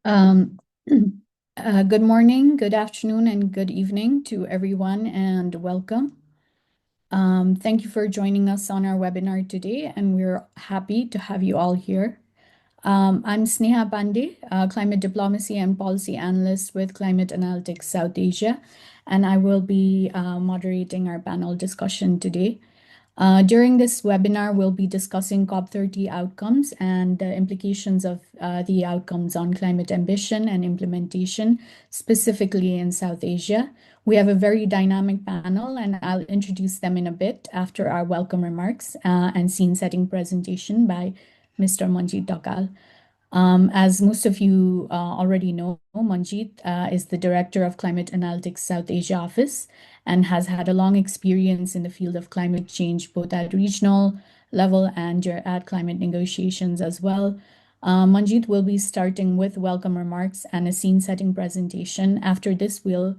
Um, Good morning, good afternoon, and good evening to everyone, and welcome. Thank you for joining us on our webinar today, and we're happy to have you all here. I'm Sneha Pandey, Climate Diplomacy and Policy Analyst with Climate Analytics South Asia, and I will be moderating our panel discussion today. During this webinar, we'll be discussing COP30 outcomes and the implications of the outcomes on climate ambition and implementation, specifically in South Asia. We have a very dynamic panel, and I'll introduce them in a bit after our welcome remarks and scene setting presentation by Mr. Manjeet Dokal. As most of you already know, Manjeet is the Director of Climate Analytics South Asia Office and has had a long experience in the field of climate change, both at regional level and at climate negotiations as well. Manjeet will be starting with welcome remarks and a scene setting presentation. After this, we'll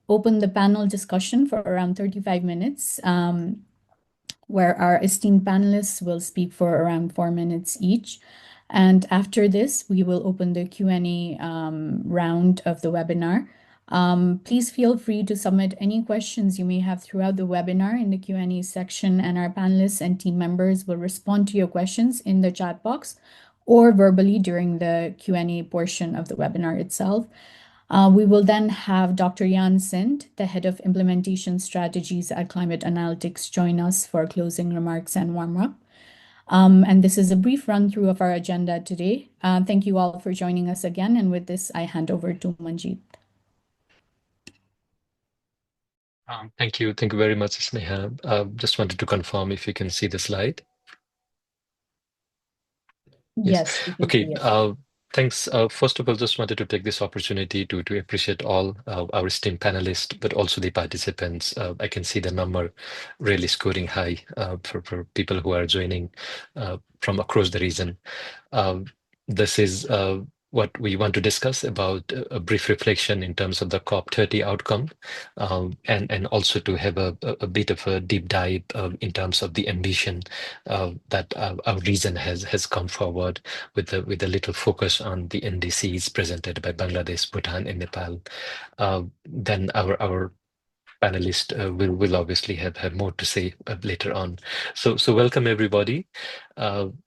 open the panel discussion for around 35 minutes, where our esteemed panelists will speak for around 4 minutes each. And after this, we will open the Q&A round of the webinar. Please feel free to submit any questions you may have throughout the webinar in the Q&A section, and our panelists and team members will respond to your questions in the chat box or verbally during the Q&A portion of the webinar itself. We will then have Dr. Jan Sint, the Head of Implementation Strategies at Climate Analytics, join us for closing remarks and warm-up. And this is a brief run-through of our agenda today. Thank you all for joining us again. And with this, I hand over to Manjeet. Thank you. Thank you very much, Sneha. Just wanted to confirm if you can see the slide. Yes. Yes, we can see Okay. it. Thanks. First of all, just wanted to take this opportunity to appreciate all our esteemed panelists, but also the participants. I can see the number really scoring high for people who are joining from across the region. This is what we want to discuss about a brief reflection in terms of the COP30 outcome, and also to have a bit of a deep dive in terms of the ambition that our region has come forward with a little focus on the NDCs presented by Bangladesh, Bhutan, and Nepal. Then our panelists will obviously have more to say later on. So welcome everybody,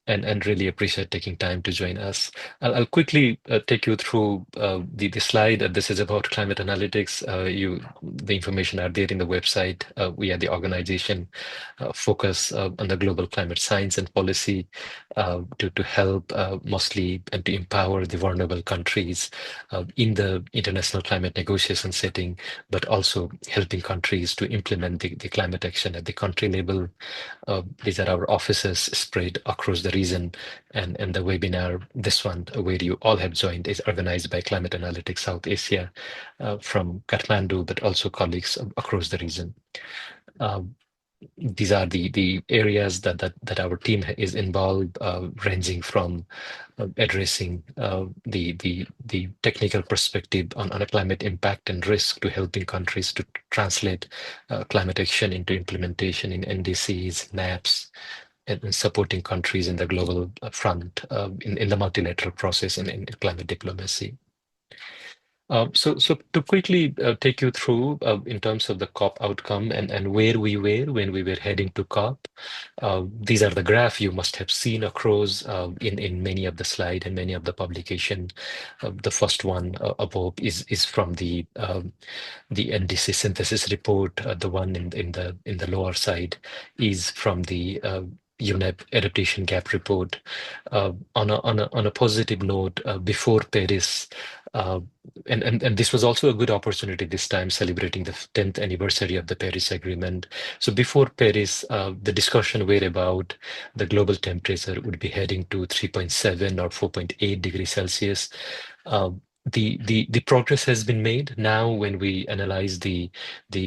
and really appreciate taking time to join us. I'll quickly take you through the slide. This is about climate analytics. The information are there in the website. We are the organization focus on the global climate science and policy to help mostly and to empower the vulnerable countries in the international climate negotiation setting, but also helping countries to implement the climate action at the country level. These are our offices spread across the region, and the webinar, this one where you all have joined, is organized by Climate Analytics South Asia from Kathmandu, but also colleagues across the region. These are the areas that our team is involved, ranging from addressing the technical perspective on a climate impact and risk to helping countries to translate climate action into implementation in NDCs, NAPs, and supporting countries in the global front in the multilateral process and in climate diplomacy. So to quickly take you through in terms of the COP outcome and where we were when we were heading to COP, these are the graph you must have seen across in many of the slide and many of the publication. The first one above is from the NDC synthesis report. The one in the lower side is from the UNEP adaptation gap report. On a positive note, before Paris, and this was also a good opportunity this time, celebrating the 10th anniversary of the Paris Agreement. So before Paris, the discussion were about the global temperature would be heading to 3.7 or 4.8 degrees Celsius. The progress has been made now when we analyze the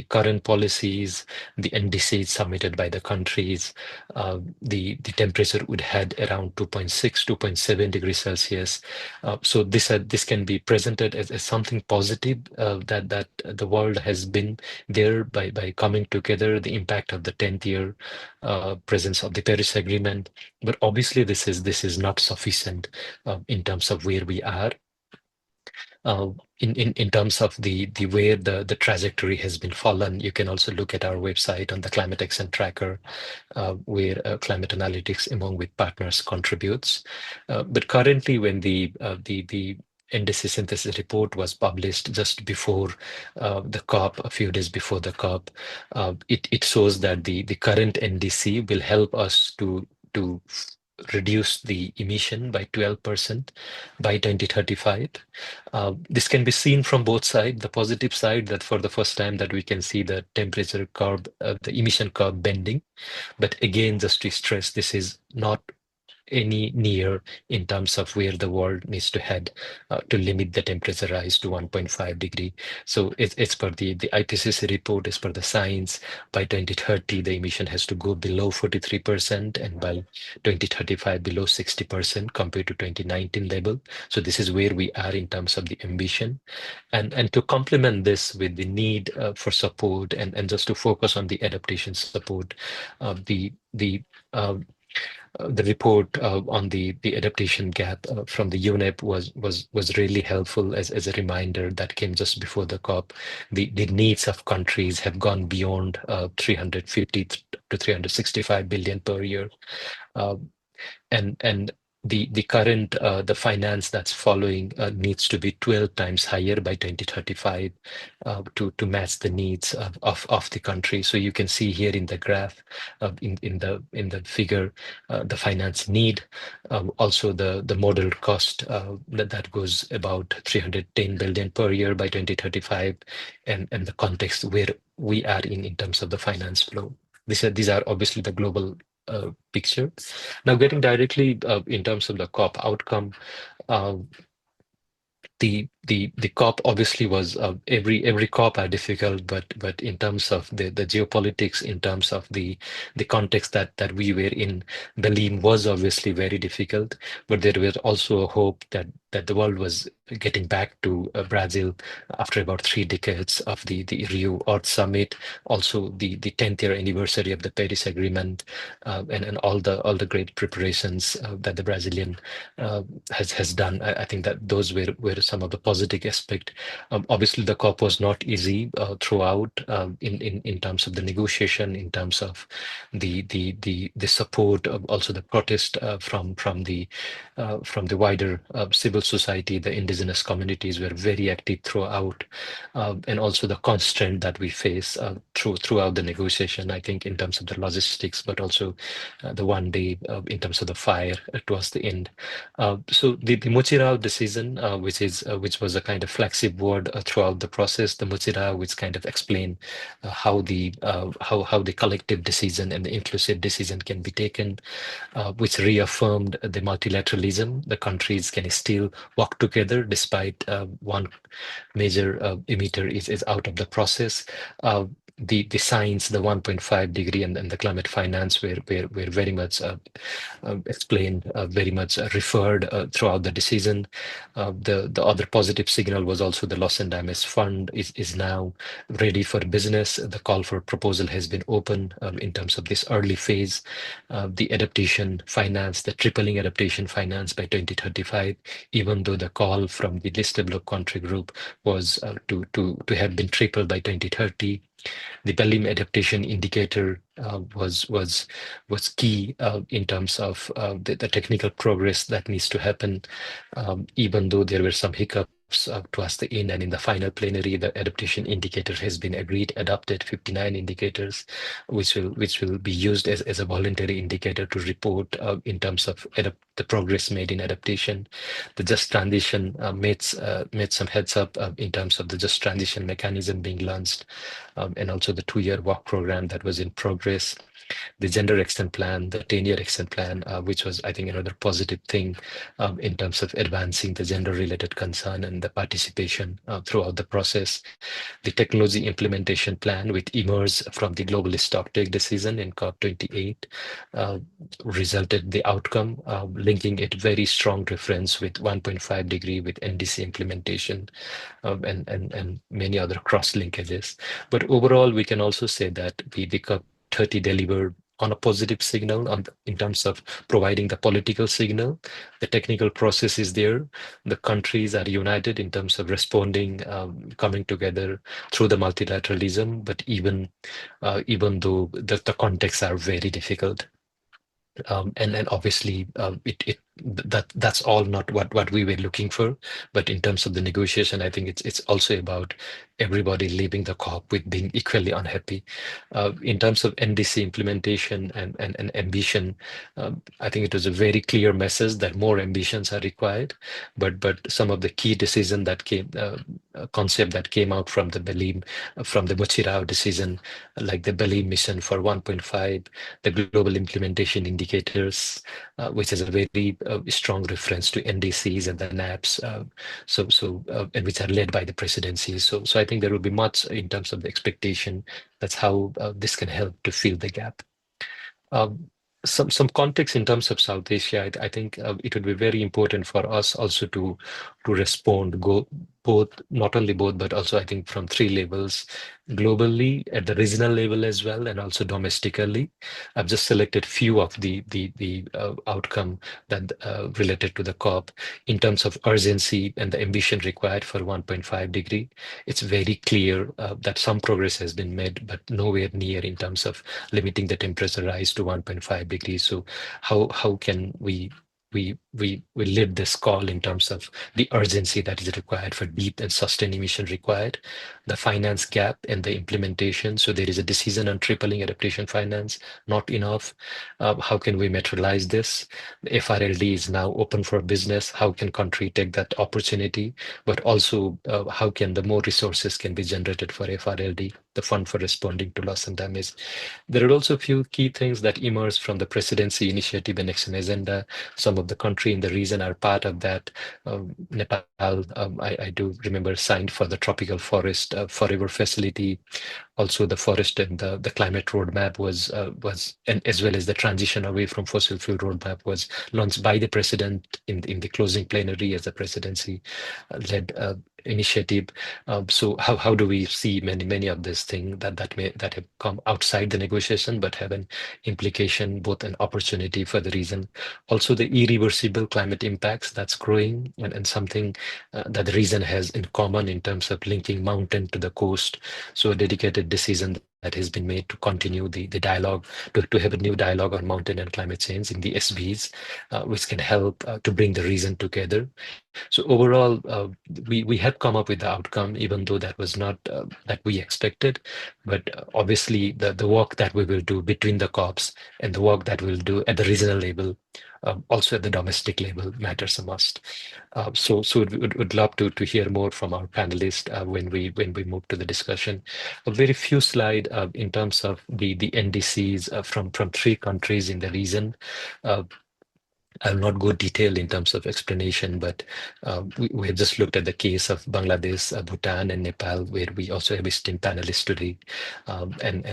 current policies, the NDCs submitted by the countries. The temperature would head around 2.6, 2.7 degrees Celsius. So this can be presented as something positive, that the world has been there by coming together, the impact of the 10th year presence of the Paris Agreement. But obviously this is not sufficient in terms of where we are. Uh, in terms of the way the trajectory has been fallen, you can also look at our website on the Climate Action Tracker, where Climate Analytics, among with partners, contributes. But currently, when the NDC synthesis report was published just before the COP, a few days before the COP, it shows that the current NDC will help us to reduce the emission by 12% by 2035. This can be seen from both sides. The positive side, that for the first time that we can see the temperature curve, the emission curve bending. But again, just to stress, this is not any near in terms of where the world needs to head to limit the temperature rise to 1.5 degree. So it's per the IPCC report, is per the science, by 2030, the emission has to go below 43%, and by 2035 below 60% compared to 2019 level. So this is where we are in terms of the ambition. And to complement this with the need for support, and just to focus on the adaptation support, the report on the adaptation gap from the UNEP was really helpful as a reminder that came just before the COP. The needs of countries have gone beyond 350 to 365 billion per year. Uh, and the current the finance that's following needs to be 12 times higher by 2035 to match the needs of the country. So you can see here in the graph, in the figure, the finance need, also the model cost that goes about 310 billion per year by 2035, and the context where we are in terms of the finance flow. These are obviously the global picture. Now, getting directly in terms of the COP outcome, uh, the COP obviously was every COP are difficult, but in terms of the geopolitics, in terms of the context that we were in, Berlin was obviously very difficult. But there was also a hope that the world was getting back to Brazil after about 3 decades of the Rio Earth Summit, also the 10th year anniversary of the Paris Agreement, and all the great preparations that the Brazilian has done. I think that those were some of the positive aspect. Obviously, the COP was not easy throughout in terms of the negotiation, in terms of the support, also the protest from the wider civil society. The indigenous communities were very active throughout, and also the constraint that we face throughout the negotiation. I think in terms of the logistics, but also the one day in terms of the fire towards the end. So the Muchirao decision, which was a kind of flagship word throughout the process, the Muchirao, which kind of explain how the collective decision and the inclusive decision can be taken, which reaffirmed the multilateralism. The countries can still work together despite one major emitter is out of the process. The science, the 1.5 degree, and the climate finance were very much explained, very much referred throughout the decision. The other positive signal was also the loss and damage fund is now ready for business. The call for proposal has been open in terms of this early phase. The adaptation finance, the tripling adaptation finance by 2035, even though the call from the list developed country group was to have been tripled by 2030. The Belém adaptation indicator was key in terms of the technical progress that needs to happen, even though there were some hiccups towards the end, and in the final plenary, the adaptation indicator has been agreed, adopted 59 indicators, which will be used as a voluntary indicator to report in terms of the progress made in adaptation. The just transition made some heads up in terms of the just transition mechanism being launched, and also the 2-year work program that was in progress. The gender action plan, the 10-year action plan, which was, I think, another positive thing in terms of advancing the gender-related concern and the participation throughout the process. The technology implementation plan, which emerged from the global stocktake decision in COP28, resulted the outcome, linking it very strong reference with 1.5 degree, with NDC implementation, and many other cross linkages. But overall, we can also say that the COP30 delivered on a positive signal in terms of providing the political signal. The technical process is there. The countries are united in terms of responding, coming together through the multilateralism. But even though the contexts are very difficult, and obviously that's all not what we were looking for. But in terms of the negotiation, I think it's also about everybody leaving the COP with being equally unhappy. In terms of NDC implementation and ambition, I think it was a very clear message that more ambitions are required. But some of the key decision that came concept that came out from the Berlin from the Mochirao decision, like the Berlin mission for 1.5, the global implementation indicators, which is a very strong reference to NDCs and the NAPs, and which are led by the presidency. So I think there will be much in terms of the expectation. That's how this can help to fill the gap. Um, some context in terms of South Asia, I think it would be very important for us also to respond, go both, not only both, but also I think from three levels, globally, at the regional level as well, and also domestically. I've just selected few of the outcome that related to the COP in terms of urgency and the ambition required for 1.5 degree. It's very clear that some progress has been made, but nowhere near in terms of limiting the temperature rise to 1.5 degrees. So how can we live this call in terms of the urgency that is required for deep and sustained emission required, the finance gap and the implementation. So there is a decision on tripling adaptation finance, not enough. How can we materialize this? The FRLD is now open for business. How can country take that opportunity? But also, how can the more resources can be generated for FRLD, the fund for responding to loss and damage? There are also a few key things that emerged from the presidency initiative and action agenda. Some of the country in the region are part of that. Nepal, I do remember, signed for the tropical forest forever facility. Also, the forest and the climate roadmap was, and as well as the transition away from fossil fuel roadmap was launched by the president in the closing plenary as a presidency led initiative. So how do we see many of these things that have come outside the negotiation but have an implication, both an opportunity for the region, also the irreversible climate impacts that's growing, and something that the region has in common in terms of linking mountain to the coast. So a dedicated decision that has been made to continue the dialogue, to have a new dialogue on mountain and climate change in the SBs, which can help to bring the region together. So overall, we have come up with the outcome, even though that was not that we expected. But obviously, the work that we will do between the COPs and the work that we'll do at the regional level, also at the domestic level, matters a must. So would love to hear more from our panelists when we move to the discussion. A very few slide in terms of the NDCs from three countries in the region. Uh, I'll not go detailed in terms of explanation, but we have just looked at the case of Bangladesh, Bhutan, and Nepal, where we also have esteemed panelists today. And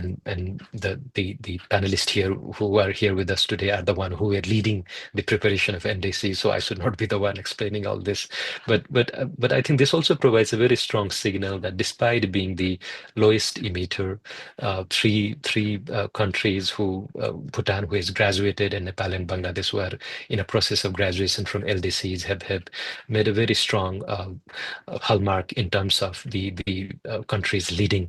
the panelists here who are here with us today are the one who are leading the preparation of NDC. So I should not be the one explaining all this. But I think this also provides a very strong signal that despite being the lowest emitter, three countries who Bhutan, who has graduated, and Nepal and Bangladesh, who are in a process of graduation from LDCs, have made a very strong hallmark in terms of the countries leading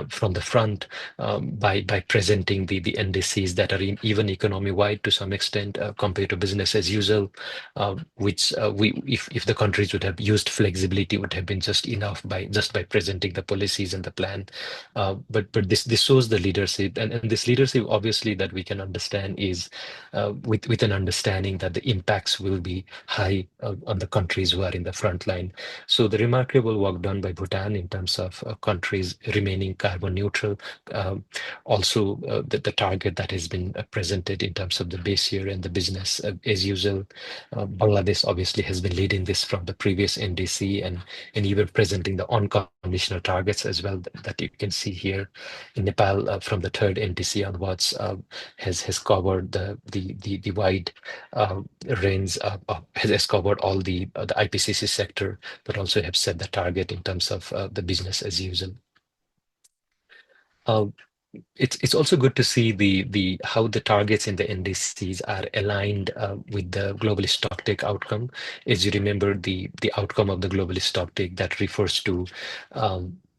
from the front, by presenting the NDCs that are even economy wide to some extent compared to business as usual, which if the countries would have used flexibility, would have been just enough by presenting the policies and the plan. But this shows the leadership, and this leadership obviously that we can understand is with an understanding that the impacts will be high on the countries who are in the front line. So the remarkable work done by Bhutan in terms of countries remaining carbon neutral, also the target that has been presented in terms of the base year and the business as usual. Bangladesh obviously has been leading this from the previous NDC, and even presenting the unconditional targets as well that you can see here. In Nepal, from the third NDC onwards, has covered the wide range has covered all the IPCC sector, but also have set the target in terms of the business as usual. Uh, it's also good to see the how the targets in the NDCs are aligned with the global stocktake outcome. As you remember, the outcome of the global stocktake that refers to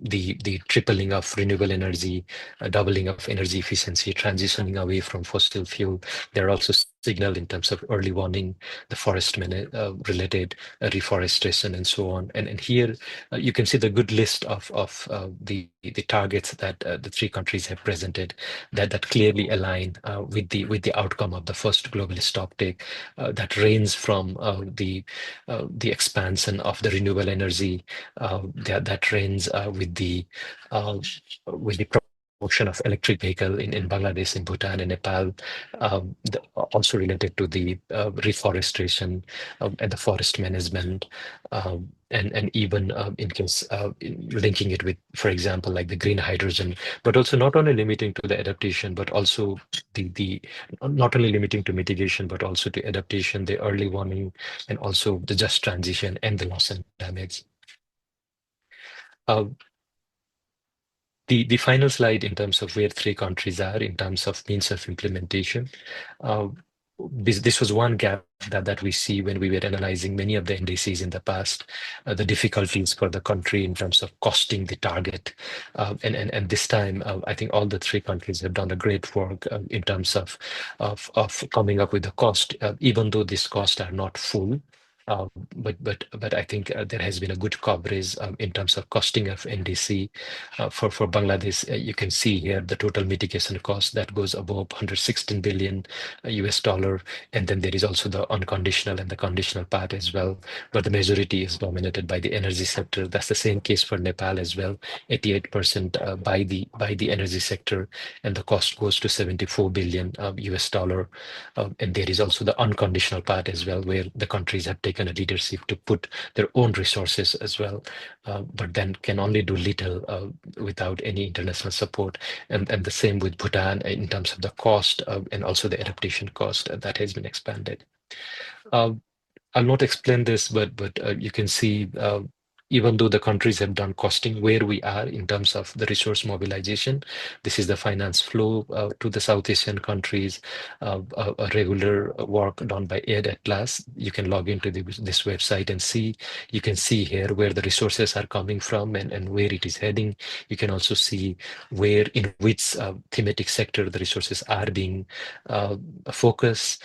the tripling of renewable energy, doubling of energy efficiency, transitioning away from fossil fuel. There are also signal in terms of early warning, the forest related reforestation, and so on. And here you can see the good list of the targets that the three countries have presented that clearly align with the outcome of the first global stocktake that range from the expansion of the renewable energy that range uh, with the promotion of electric vehicle in Bangladesh, in Bhutan, and Nepal, also related to the reforestation and the forest management. And even in case linking it with, for example, like the green hydrogen, but also not only limiting to the adaptation, but also the not only limiting to mitigation, but also to adaptation, the early warning, and also the just transition and the loss and damage. Uh, the final slide in terms of where three countries are in terms of means of implementation. Uh, this was one gap that we see when we were analyzing many of the indices in the past, the difficulties for the country in terms of costing the target. And this time, I think all the three countries have done a great work in terms of coming up with the cost, even though these costs are not full. But I think there has been a good coverage in terms of costing of NDC for Bangladesh. You can see here the total mitigation cost that goes above 116 billion US dollar, and then there is also the unconditional and the conditional part as well. But the majority is dominated by the energy sector. That's the same case for Nepal as well. 88% by the energy sector, and the cost goes to 74 billion US dollar. And there is also the unconditional part as well, where the countries have taken a leadership to put their own resources as well, but then can only do little without any international support. And the same with Bhutan in terms of the cost and also the adaptation cost that has been expanded. Uh, I'll not explain this, but you can see even though the countries have done costing, where we are in terms of the resource mobilization. This is the finance flow to the South Asian countries, a regular work done by Aid Atlas. You can log into this website and see. You can see here where the resources are coming from and where it is heading. You can also see where in which thematic sector the resources are being focused.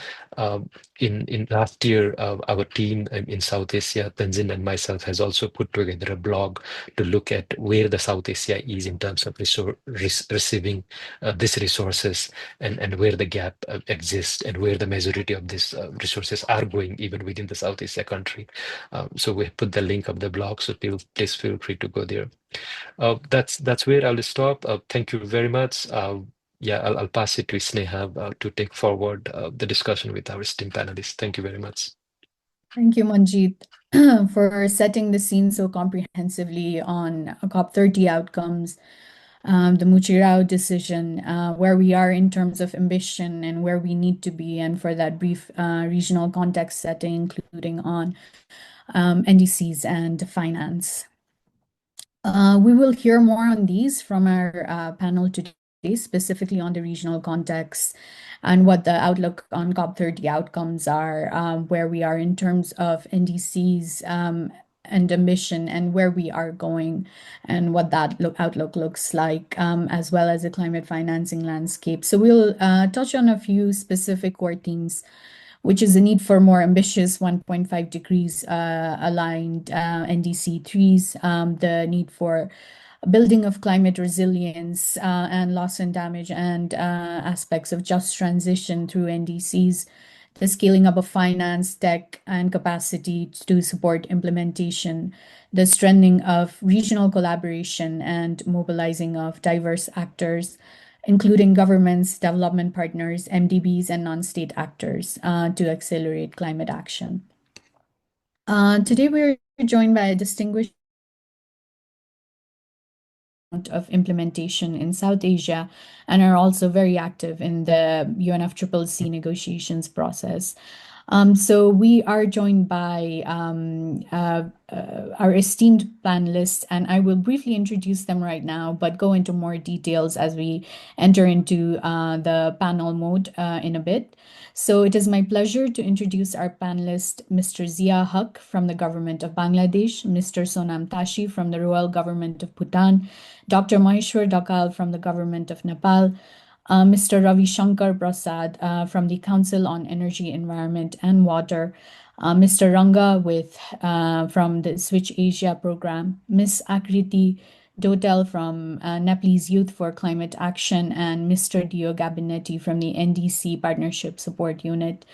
In last year, our team in South Asia, Tanzin and myself, has also put together a blog to look at where the South Asia is in terms of receiving these resources, and where the gap exists, and where the majority of these resources are going, even within the South Asia country. So we put the link of the blog, so please feel free to go there. That's where I'll stop. Thank you very much. Yeah, I'll pass it to Sneha to take forward the discussion with our esteemed panelists. Thank you very much. Thank you, Manjeet, for setting the scene so comprehensively on COP30 outcomes, the Muchirao decision, where we are in terms of ambition and where we need to be, and for that brief regional context setting, including on NDCs and finance. We will hear more on these from our panel today, specifically on the regional context and what the outlook on COP30 outcomes are, where we are in terms of NDCs and emission, and where we are going, and what that outlook looks like, as well as the climate financing landscape. So we'll touch on a few specific core themes, which is the need for more ambitious 1.5 degrees aligned NDC3s, the need for building of climate resilience and loss and damage, and aspects of just transition through NDCs, the scaling up of finance, tech, and capacity to support implementation, the strengthening of regional collaboration and mobilizing of diverse actors, including governments, development partners, MDBs, and non-state actors to accelerate climate action. Today, we're joined by a distinguished of implementation in South Asia and are also very active in the UNFCCC negotiations process. So we are joined by our esteemed panelists, and I will briefly introduce them right now, but go into more details as we enter into the panel mode in a bit. So it is my pleasure to introduce our panelist, Mr. Zia Haq from the Government of Bangladesh, Mr. Sonam Tashi from the Royal Government of Bhutan, Dr. Maheshwar Dakal from the Government of Nepal, Mr. Ravi Shankar Prasad from the Council on Energy, Environment and Water, Mr. Ranga from the Switch Asia program, Ms. Akriti Dotel from Nepalese Youth for Climate Action, and Mr. Dio Gabinetti from the NDC Partnership Support Unit.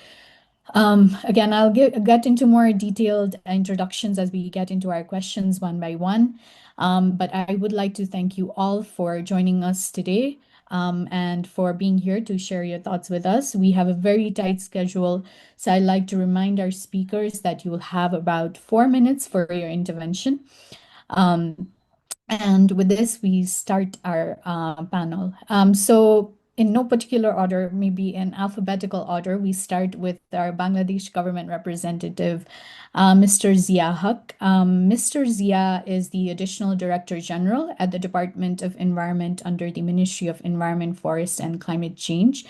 Again, I'll get into more detailed introductions as we get into our questions one by one. But I would like to thank you all for joining us today and for being here to share your thoughts with us. We have a very tight schedule, so I'd like to remind our speakers that you will have about 4 minutes for your intervention. And with this, we start our panel. So in no particular order, maybe in alphabetical order, we start with our Bangladesh government representative, Mr. Zia Haq. Mr. Zia is the Additional Director General at the Department of Environment under the Ministry of Environment, Forest and Climate Change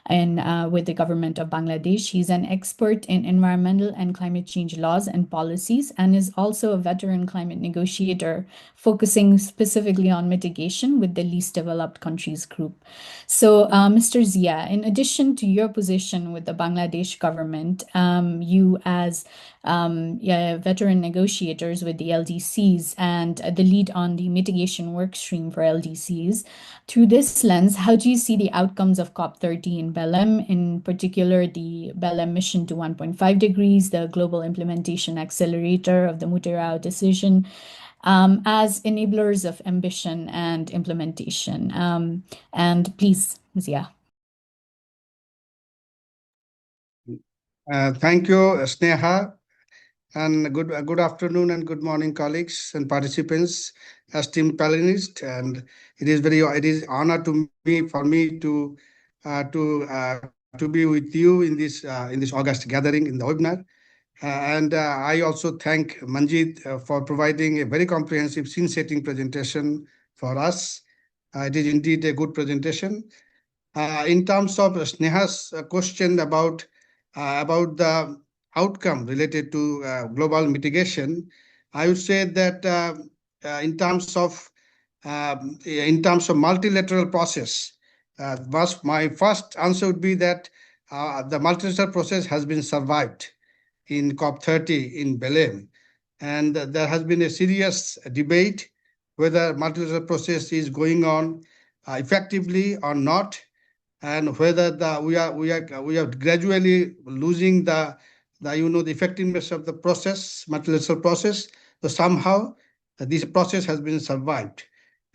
and with the government of Bangladesh. He's an expert in environmental and climate change laws and policies, and is also a veteran climate negotiator, focusing specifically on mitigation with the least developed countries group. So, Mr. Zia, in addition to your position with the Bangladesh government, you as veteran negotiators with the LDCs and the lead on the mitigation workstream for LDCs. Through this lens, how do you see the outcomes of COP30 in Belém, in particular the Belém mission to 1.5 degrees, the global implementation accelerator of the Mutirao decision, as enablers of ambition and implementation? And please, Zia. Thank you, Sneha, and good afternoon and good morning, colleagues and participants, esteemed panelists. And it is honor to me for me to be with you in this August gathering in the webinar. And I also thank Manjit for providing a very comprehensive scene-setting presentation for us. It is indeed a good presentation. In terms of Sneha's question about the outcome related to global mitigation, I would say that in terms of multilateral process, my first answer would be that the multilateral process has been survived in COP30 in Belém, and there has been a serious debate whether multilateral process is going on effectively or not, and whether we are gradually losing the effectiveness of the process, multilateral process. So somehow this process has been survived.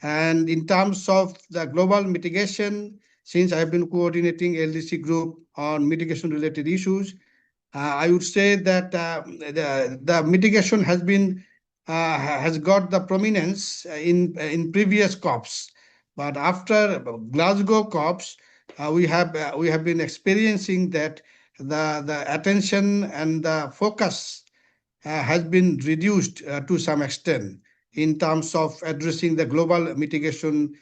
And in terms of the global mitigation, since I have been coordinating LDC group on mitigation related issues, I would say that the mitigation has got the prominence in previous COPs, but after Glasgow COPs, we have been experiencing that the attention and the focus has been reduced to some extent in terms of addressing the global mitigation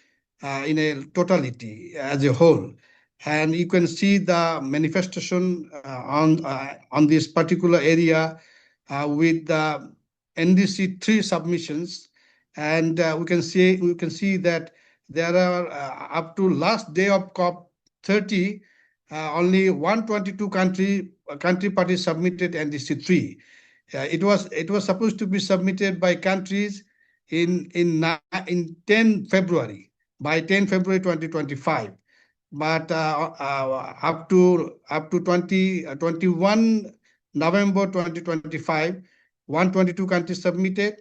in a totality as a whole. And you can see the manifestation on this particular area with the NDC 3 submissions, and we can see that there are up to last day of COP30, only 122 country parties submitted NDC 3. It was supposed to be submitted by countries in 10 February, by 10 February 2025. But up to 21 November 2025, 122 countries submitted.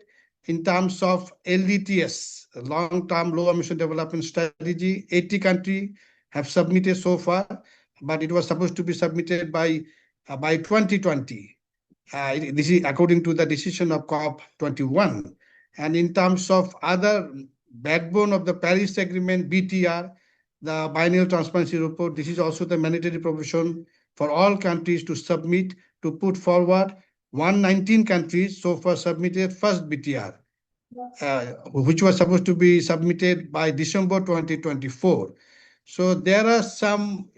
In terms of LDTS, long-term low-emission development strategy, 80 countries have submitted so far, but it was supposed to be submitted by 2020. This is according to the decision of COP21. And in terms of other backbone of the Paris Agreement, BTR, the biennial transparency report, this is also the mandatory provision for all countries to submit, to put forward. 119 countries so far submitted first BTR, which was supposed to be submitted by December 2024. So there are some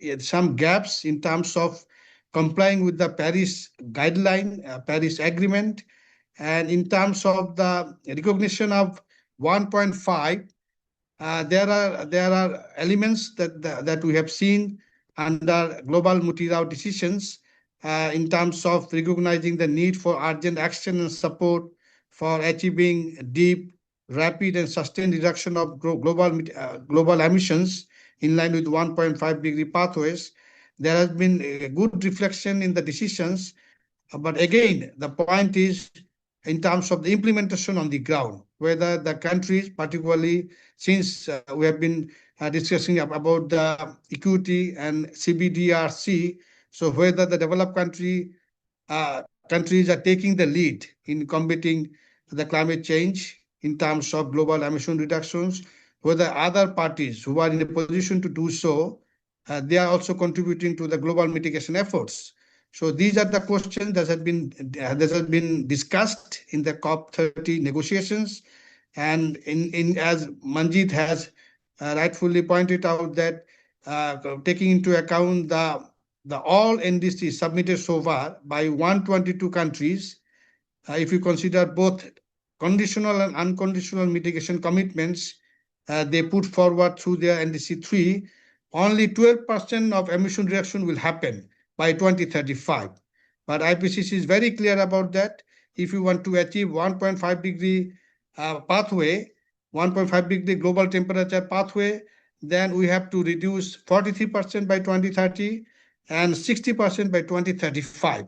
gaps in terms of complying with the Paris guideline, Paris Agreement, and in terms of the recognition of 1.5, there are elements that we have seen under global multilateral decisions in terms of recognizing the need for urgent action and support for achieving deep, rapid, and sustained reduction of global emissions in line with 1.5-degree pathways. There has been a good reflection in the decisions, but again, the point is in terms of the implementation on the ground, whether the countries, particularly since we have been discussing about the equity and CBDRC, so whether the developed countries are taking the lead in combating the climate change in terms of global emission reductions, whether other parties who are in a position to do so, they are also contributing to the global mitigation efforts. So these are the questions that have been discussed in the COP30 negotiations, and in as Manjit has rightfully pointed out that taking into account the all NDCs submitted so far by 122 countries, if you consider both conditional and unconditional mitigation commitments they put forward through their NDC 3, only 12% of emission reduction will happen by 2035. But IPCC is very clear about that. If you want to achieve 1.5 degree pathway, 1.5 degree global temperature pathway, then we have to reduce 43% by 2030 and 60% by 2035.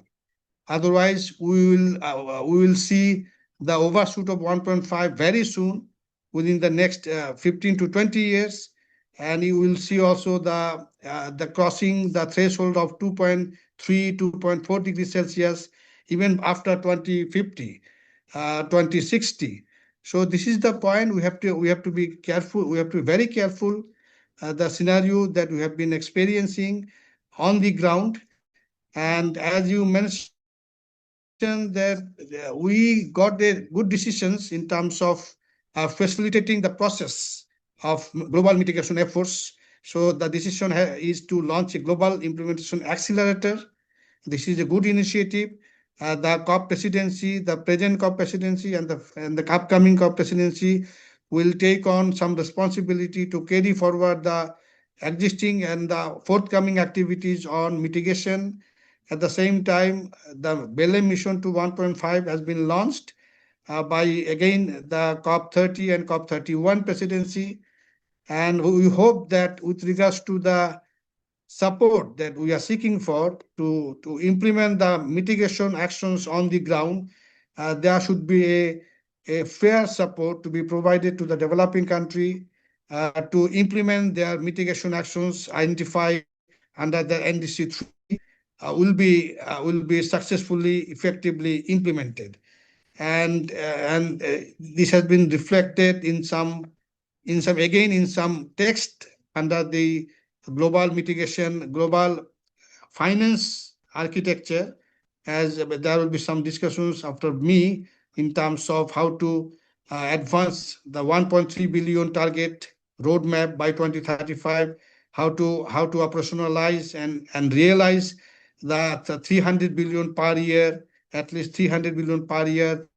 Otherwise, we will see the overshoot of 1.5 very soon within the next 15 to 20 years. And you will see also the crossing the threshold of 2.3, 2.4 degrees Celsius, even after 2050, 2060. So this is the point. We have to be careful. We have to be very careful. The scenario that we have been experiencing on the ground, and as you mentioned that we got the good decisions in terms of facilitating the process of global mitigation efforts. So the decision is to launch a global implementation accelerator. This is a good initiative. The COP presidency, the present COP presidency, and the upcoming COP presidency will take on some responsibility to carry forward the existing and the forthcoming activities on mitigation. At the same time, the Belém mission to 1.5 has been launched by, again, the COP30 and COP31 presidency. And we hope that with regards to the support that we are seeking for to implement the mitigation actions on the ground, there should be a fair support to be provided to the developing country to implement their mitigation actions identified under the NDC 3 will be successfully, effectively implemented. And this has been reflected in some text under the global mitigation, global finance architecture, as there will be some discussions after me in terms of how to advance the 1.3 billion target roadmap by 2035, how to operationalize and realize that 300 billion per year, at least 300 billion per year,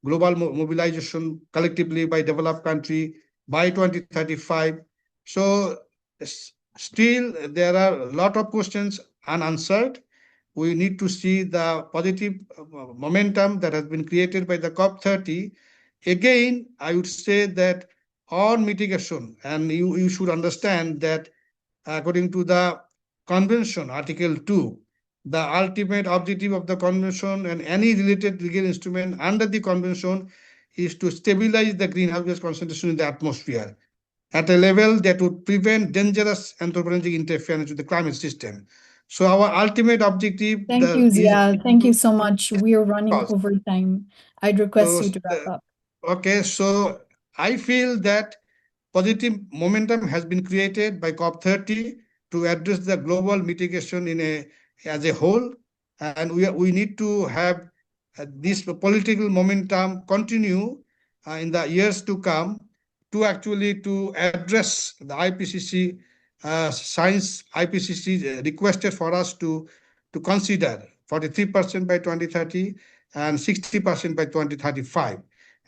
global mobilization collectively by developed country by 2035. So still there are a lot of questions unanswered. We need to see the positive momentum that has been created by the COP30. Again, I would say that on mitigation, and you should understand that according to the Convention, Article 2, the ultimate objective of the Convention and any related legal instrument under the Convention is to stabilize the greenhouse gas concentration in the atmosphere at a level that would prevent dangerous anthropogenic interference with the climate system. So our ultimate objective Thank you, Zia. Thank you so much. We are running over time. I'd request you to wrap up. Okay, so I feel that positive momentum has been created by COP30 to address the global mitigation in as a whole, and we need to have this political momentum continue in the years to come to actually to address the IPCC science. IPCC requested for us to consider 43% by 2030 and 60% by 2035.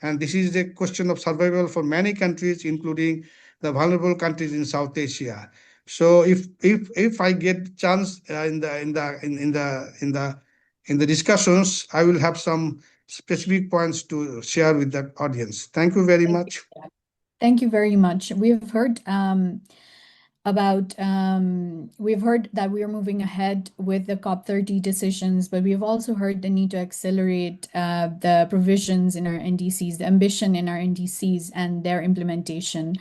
And this is a question of survival for many countries, including the vulnerable countries in South Asia. So if I get chance in the discussions, I will have some specific points to share with the audience. Thank you very much. Thank you very much. We've heard we've heard that we are moving ahead with the COP30 decisions, but we've also heard the need to accelerate the provisions in our NDCs, the ambition in our NDCs and their implementation.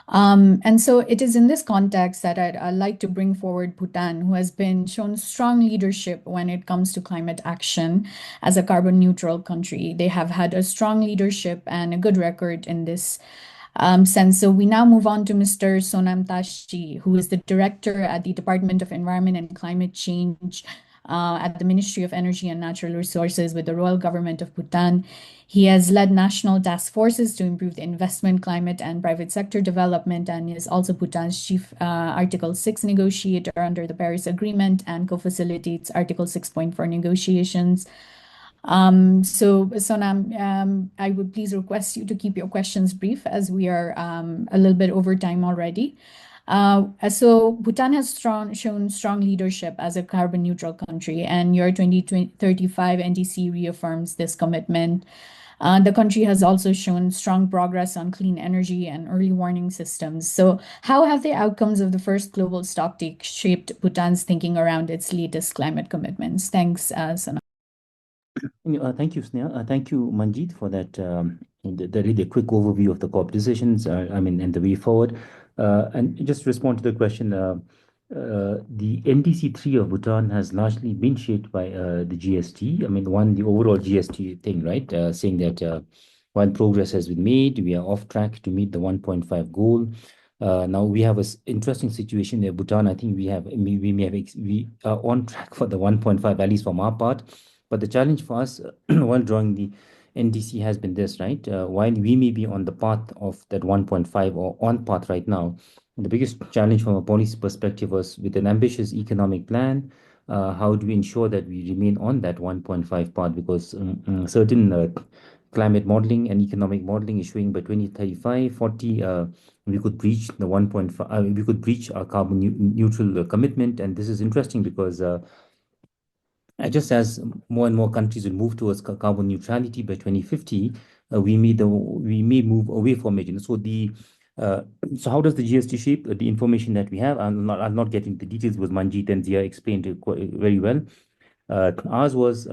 And so it is in this context that I'd like to bring forward Bhutan, who has been shown strong leadership when it comes to climate action as a carbon neutral country. They have had a strong leadership and a good record in this sense. So we now move on to Mr. Sonam Tashi, who is the director at the Department of Environment and Climate Change at the Ministry of Energy and Natural Resources with the Royal Government of Bhutan. He has led national task forces to improve the investment climate and private sector development, and is also Bhutan's chief Article 6 negotiator under the Paris Agreement and co-facilitates Article 6.4 negotiations. So Sonam, I would please request you to keep your questions brief as we are a little bit over time already. So Bhutan has shown strong leadership as a carbon neutral country, and your 2035 NDC reaffirms this commitment. The country has also shown strong progress on clean energy and early warning systems. So how have the outcomes of the first global stocktake shaped Bhutan's thinking around its latest climate commitments? Thanks, Sonam. Thank you, Sneha. Thank you, Manjeet, for that the really quick overview of the COP decisions, and the way forward. And just to respond to the question, the NDC 3 of Bhutan has largely been shaped by the GST. The overall GST thing, right? Saying that while progress has been made, we are off track to meet the 1.5 goal. Now we have an interesting situation there, Bhutan. I think we are on track for the 1.5, at least from our part. But the challenge for us while drawing the NDC has been this, right? While we may be on the path of that 1.5 or on path right now, the biggest challenge from a policy perspective was with an ambitious economic plan. How do we ensure that we remain on that 1.5 path? Because certain climate modeling and economic modeling is showing by 2035, 40, we could reach the 1.5, we could reach our carbon neutral commitment. And this is interesting because just as more and more countries will move towards carbon neutrality by 2050, we may move away from it. So how does the GST shape the information that we have? I'm not getting the details because Manjeet and Zia explained it very well. Ours was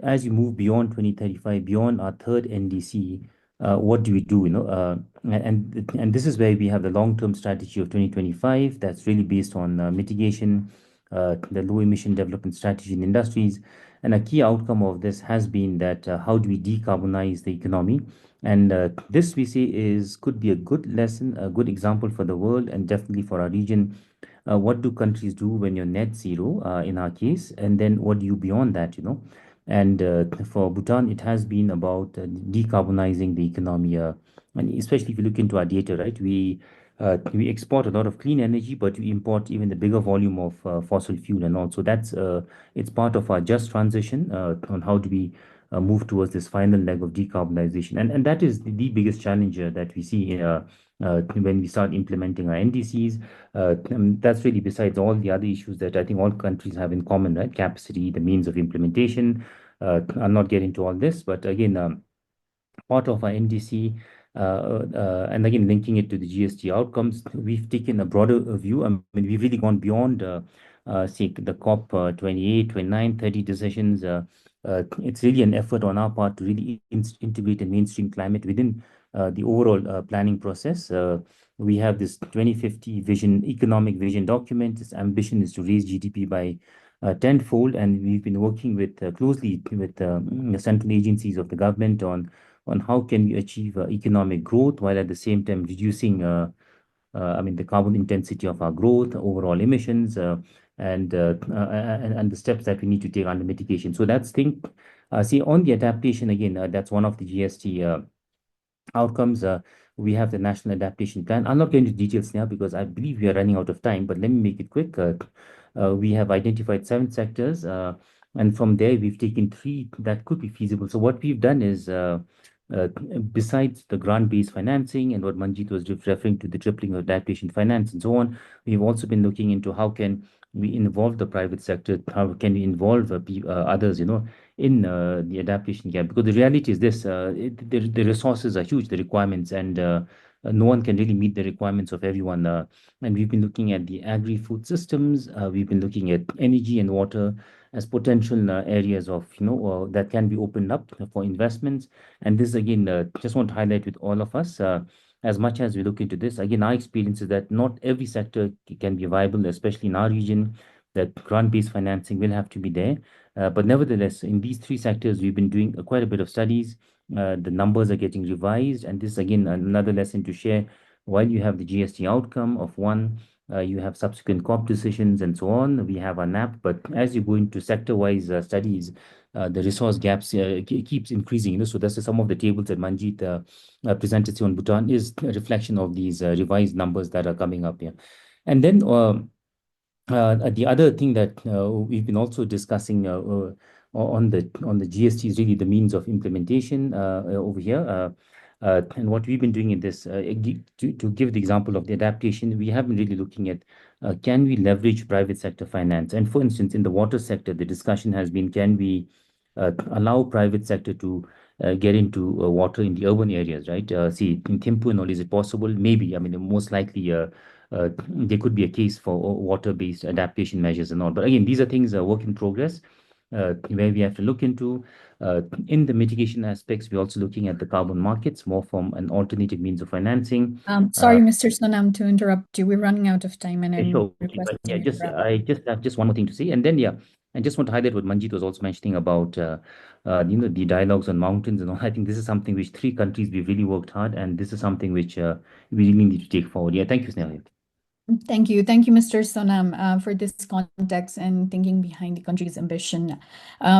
as you move beyond 2035, beyond our third NDC, what do we do? And this is where we have the long-term strategy of 2025 that's really based on mitigation, the low emission development strategy in industries. And a key outcome of this has been that how do we decarbonize the economy? And this we say could be a good lesson, a good example for the world and definitely for our region. What do countries do when you're net zero, in our case? And then what do you beyond that, And for Bhutan, it has been about decarbonizing the economy. And especially if you look into our data, right? We export a lot of clean energy, but we import even the bigger volume of fossil fuel. And also it's part of our just transition on how do we move towards this final leg of decarbonization. And that is the biggest challenge that we see when we start implementing our NDCs. That's really besides all the other issues that I think all countries have in common, right? Capacity, the means of implementation. I'll not get into all this, but again, part of our NDC, and again, linking it to the GST outcomes, we've taken a broader view. We've really gone beyond, say, the COP 28, 29, 30 decisions. It's really an effort on our part to really integrate a mainstream climate within the overall planning process. We have this 2050 economic vision document. Its ambition is to raise GDP by tenfold, and we've been working closely with the central agencies of the government on how can we achieve economic growth while at the same time reducing the carbon intensity of our growth, overall emissions. and the steps that we need to take under mitigation. So that's thing. See, on the adaptation again, that's one of the GST outcomes. We have the National Adaptation Plan. I'll not get into details now because I believe we are running out of time, but let me make it quick. We have identified 7 sectors, and from there, we've taken 3 that could be feasible. So what we've done is, uh, besides the grant-based financing and what Manjit was referring to, the tripling of adaptation finance and so on, we've also been looking into how can we involve the private sector, how can we involve others, in the adaptation gap, because the reality is this: the resources are huge, the requirements, and no one can really meet the requirements of everyone. And we've been looking at the agri-food systems. We've been looking at energy and water as potential areas of that can be opened up for investments. And this again, just want to highlight with all of us. As much as we look into this, again, our experience is that not every sector can be viable, especially in our region, that grant-based financing will have to be there. But nevertheless, in these 3 sectors, we've been doing quite a bit of studies. The numbers are getting revised, and this again another lesson to share. While you have the GST outcome of one, you have subsequent COP decisions and so on. We have a NAP, but as you go into sector-wise studies, the resource gaps keeps increasing. So that's some of the tables that Manjit presented to on Bhutan is a reflection of these revised numbers that are coming up here. And then the other thing that we've been also discussing on the GST is really the means of implementation over here. And what we've been doing in this, to give the example of the adaptation, we have been really looking at can we leverage private sector finance? And for instance, in the water sector, the discussion has been, can we allow private sector to get into water in the urban areas, right? See, in Thimphu and all, is it possible? Maybe. I mean, most likely there could be a case for water-based adaptation measures and all. But again, these are things work in progress where we have to look into. In the mitigation aspects, we're also looking at the carbon markets more from an alternative means of financing. Sorry, Mr. Sonam, to interrupt you. We're running out of time, and I'm Sure. But requesting yeah, you to wrap up. I just have just one more thing to say, and then I just want to highlight what Manjit was also mentioning about the dialogues on mountains and all. I think this is something which 3 countries we've really worked hard, and this is something which we really need to take forward. Yeah, thank you, Snehal. Thank you. Thank you, Mr. Sonam, for this context and thinking behind the country's ambition.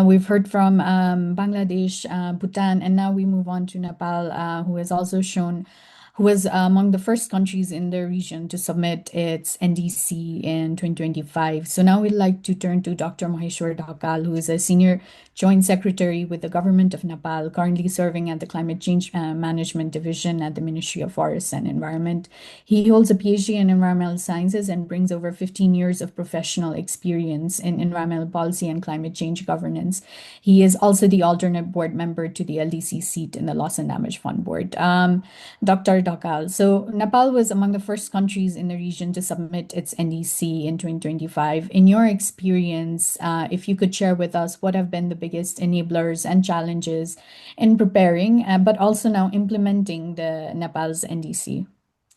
We've heard from Bangladesh, Bhutan, and now we move on to Nepal, who was among the first countries in the region to submit its NDC in 2025. So now we'd like to turn to Dr. Maheshwar Dhakal, who is a senior joint secretary with the government of Nepal, currently serving at the Climate Change Management Division at the Ministry of Forests and Environment. He holds a PhD in environmental sciences and brings over 15 years of professional experience in environmental policy and climate change governance. He is also the alternate board member to the LDC seat in the Loss and Damage Fund Board. Dr. Dhakal, so Nepal was among the first countries in the region to submit its NDC in 2025. In your experience, if you could share with us what have been the biggest enablers and challenges in preparing, but also now implementing the Nepal's NDC.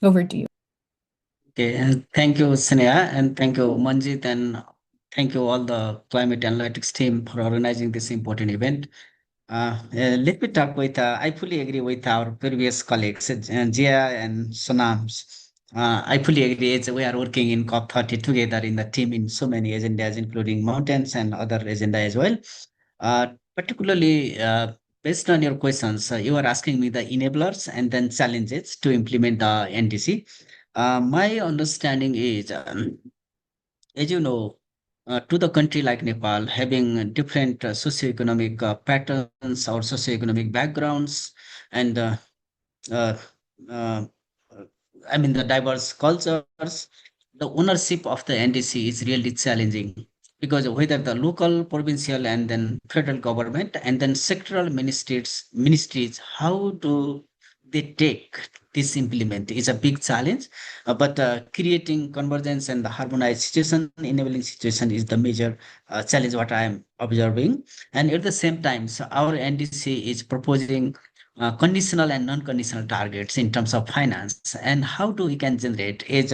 Over to you. Okay, and thank you, Sneha, and thank you, Manjit, and thank you all the climate analytics team for organizing this important event. Let me talk with, I fully agree with our previous colleagues, Jia and Sonams. I fully agree. We are working in COP30 together in the team in so many agendas, including mountains and other agenda as well. Particularly, based on your questions, you are asking me the enablers and then challenges to implement the NDC. My understanding is, as you know, to the country like Nepal, having different socioeconomic patterns or socioeconomic backgrounds, and uh, uh, I mean the diverse cultures, the ownership of the NDC is really challenging because whether the local, provincial, and then federal government, and then sectoral ministries, how do they take this implement is a big challenge. But creating convergence and the harmonized situation, enabling situation is the major challenge what I am observing. And at the same time, so our NDC is proposing conditional and non-conditional targets in terms of finance and how do we can generate as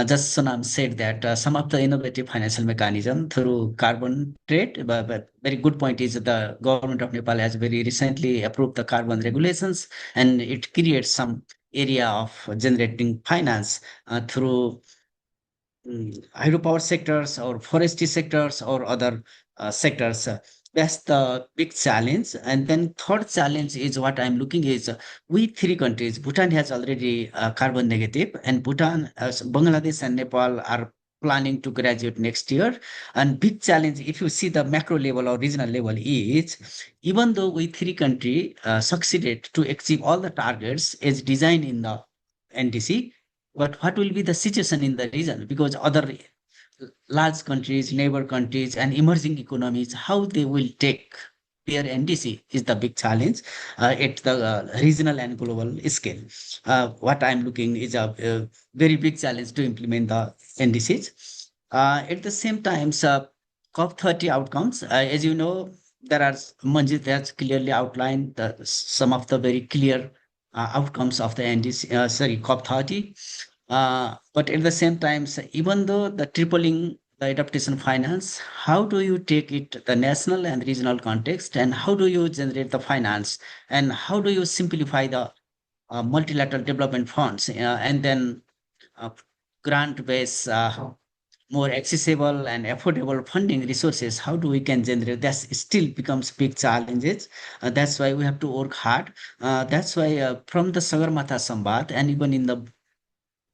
just Sonam said that some of the innovative financial mechanism through carbon trade, but very good point is that the government of Nepal has very recently approved the carbon regulations and it creates some area of generating finance through hydropower sectors or forestry sectors or other sectors. That's the big challenge. And then third challenge is what I'm looking is we three countries. Bhutan has already carbon negative, and Bhutan, Bangladesh, and Nepal are planning to graduate next year. And big challenge, if you see the macro level or regional level, is even though we three country succeeded to achieve all the targets as designed in the NDC, but what will be the situation in the region? Because other large countries, neighbor countries, and emerging economies, how they will take their NDC is the big challenge at the regional and global scale. What I'm looking is a very big challenge to implement the NDCs. At the same time, COP30 outcomes, as you know, there are Manjit has clearly outlined some of the very clear outcomes of the NDC, COP30. But at the same time, even though the tripling the adaptation finance, how do you take it the national and regional context, and how do you generate the finance, and how do you simplify the multilateral development funds, and then uh, grant base more accessible and affordable funding resources? How do we can generate that? Still becomes big challenges. That's why we have to work hard. That's why from the Sagarmatha Samvad and even in the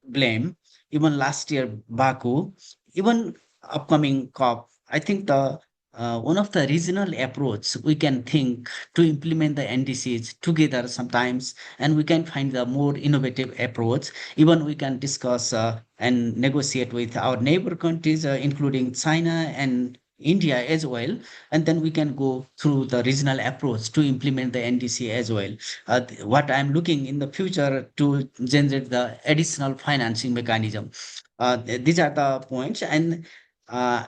blame, even last year Baku, even upcoming COP. I think the one of the regional approach we can think to implement the NDCs together sometimes, and we can find the more innovative approach. Even we can discuss and negotiate with our neighbor countries, including China and India as well, and then we can go through the regional approach to implement the NDC as well. What I'm looking in the future to generate the additional financing mechanism. These are the points. And uh,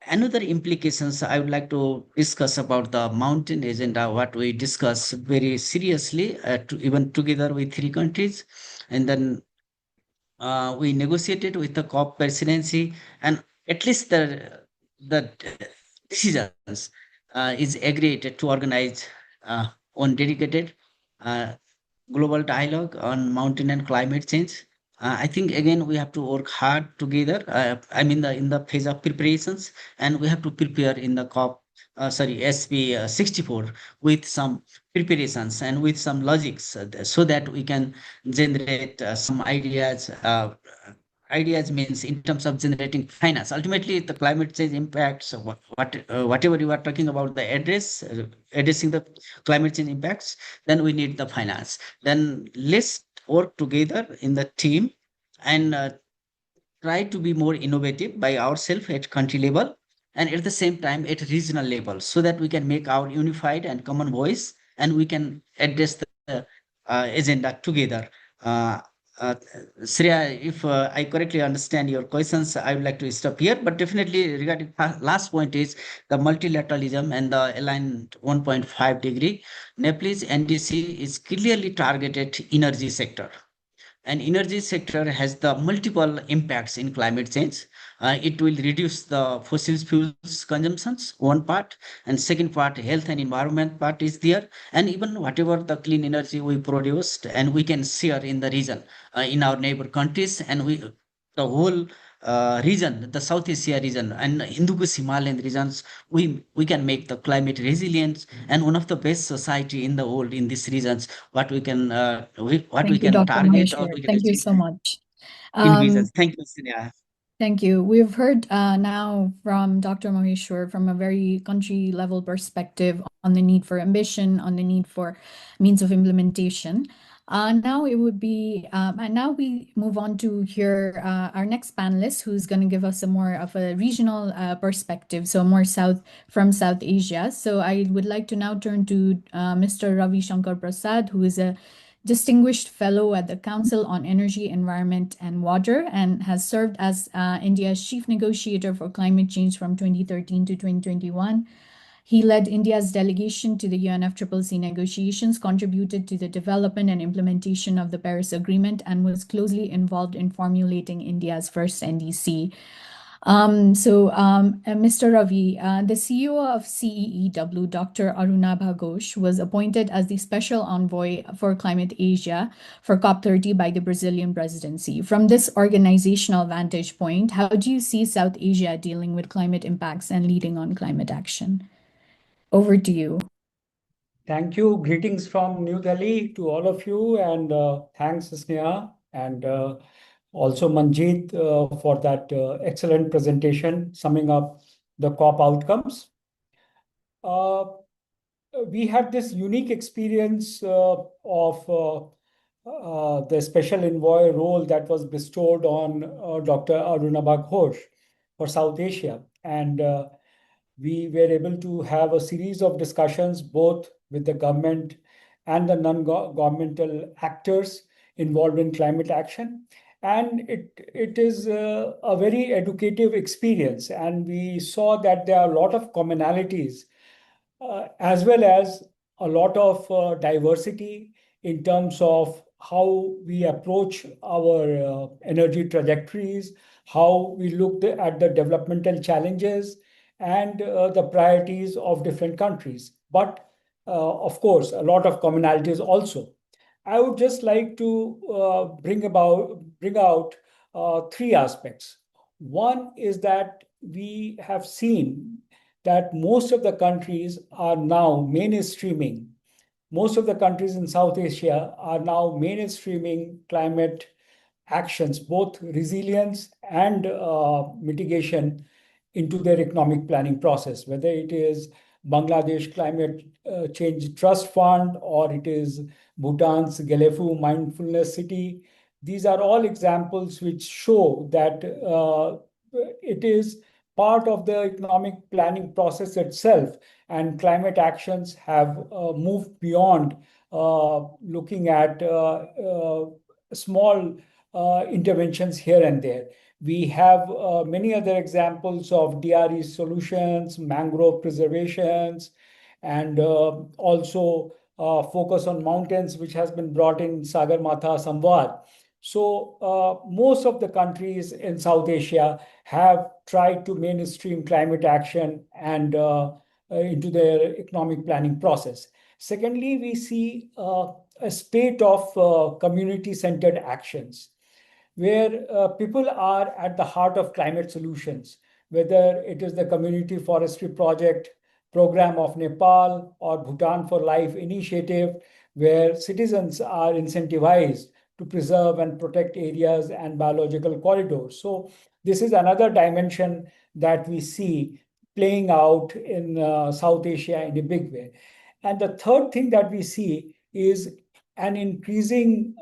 another implications I would like to discuss about the mountain agenda, what we discuss very seriously, even together with three countries. And then we negotiated with the COP presidency, and at least the decisions is agreed to organize on dedicated uh, global dialogue on mountain and climate change. I think again we have to work hard together. I mean the in the phase of preparations, and we have to prepare in the COP. SP 64 with some preparations and with some logics, so that we can generate some ideas. Ideas means in terms of generating finance. Ultimately, the climate change impacts, whatever you are talking about, the addressing the climate change impacts, then we need the finance. Then let's work together in the team and try to be more innovative by ourselves at country level and at the same time at regional level, so that we can make our unified and common voice, and we can address the agenda together. uh, uh, Shreya, if I correctly understand your questions, I would like to stop here. But definitely, regarding last point is the multilateralism and the aligned 1.5-degree. Nepal's NDC is clearly targeted energy sector, and energy sector has the multiple impacts in climate change. It will reduce the fossil fuels consumptions, one part, and second part, health and environment part is there, and even whatever the clean energy we produced and we can share in the region, in our neighbor countries, and we the whole region, the South Asia region and Indus Himalayan regions, we can make the climate resilient and one of the best society in the world in these regions. What we can what we Thank you, can Dr. target or Maheshwar. we can Thank you achieve so much. in regions. Thank you, Sneha. Thank you. We've heard now from Dr. Maheshwar from a very country level perspective on the need for ambition, on the need for means of implementation. Now it would be, and now we move on to hear our next panelist, who's going to give us a more of a regional perspective, so more from South Asia. So I would like to now turn to Mr. Ravi Shankar Prasad, who is a Distinguished Fellow at the Council on Energy, Environment and Water, and has served as India's chief negotiator for climate change from 2013 to 2021. He led India's delegation to the UNFCCC negotiations, contributed to the development and implementation of the Paris Agreement, and was closely involved in formulating India's first NDC. Mr. Ravi, the CEO of CEEW, Dr. Arunabha Ghosh, was appointed as the special envoy for Climate Asia for COP30 by the Brazilian presidency. From this organizational vantage point, how do you see South Asia dealing with climate impacts and leading on climate action? Over to you. Thank you. Greetings from New Delhi to all of you, and thanks, Sneha, and also Manjeet for that excellent presentation summing up the COP outcomes. We had this unique experience of the special envoy role that was bestowed on Dr. Arunabha Ghosh for South Asia. And we were able to have a series of discussions both with the government and the non-governmental actors involved in climate action. And it is a very educative experience. And we saw that there are a lot of commonalities as well as a lot of diversity in terms of how we approach our energy trajectories, how we look at the developmental challenges and the priorities of different countries. But of course, a lot of commonalities also. I would just like to bring out three aspects. One is that we have seen that most of the countries are now mainstreaming. Most of the countries in South Asia are now mainstreaming climate actions, both resilience and mitigation, into their economic planning process, whether it is Bangladesh Climate Change Trust Fund or it is Bhutan's Gelefu Mindfulness City. These are all examples which show that it is part of the economic planning process itself, and climate actions have moved beyond looking at small interventions here and there. We have many other examples of DRE solutions, mangrove preservations, and also focus on mountains, which has been brought in Sagar Matha Samvad. So most of the countries in South Asia have tried to mainstream climate action and into their economic planning process. Secondly, we see a spate of community-centered actions where people are at the heart of climate solutions, whether it is the Community Forestry Project program of Nepal or Bhutan for Life initiative, where citizens are incentivized to preserve and protect areas and biological corridors. So this is another dimension that we see playing out in South Asia in a big way. And the third thing that we see is an increasing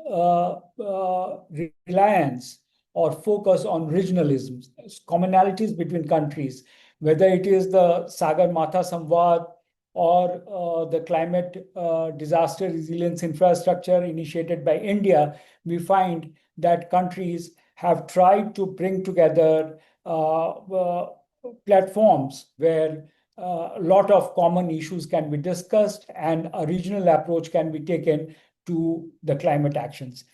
reliance or focus on regionalisms, commonalities between countries, whether it is the Sagar Matha Samvad or the climate disaster resilience infrastructure initiated by India. We find that countries have tried to bring together platforms where a lot of common issues can be discussed and a regional approach can be taken to the climate actions.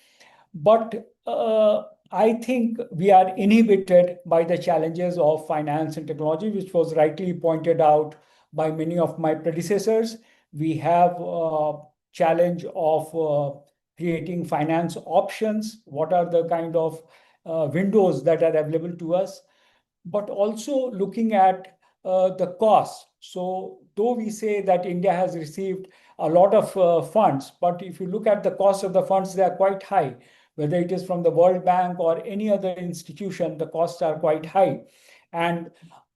But I think we are inhibited by the challenges of finance and technology, which was rightly pointed out by many of my predecessors. We have a challenge of creating finance options. What are the kind of windows that are available to us? But also looking at the cost. So though we say that India has received a lot of funds, but if you look at the cost of the funds, they are quite high. Whether it is from the World Bank or any other institution, the costs are quite high. And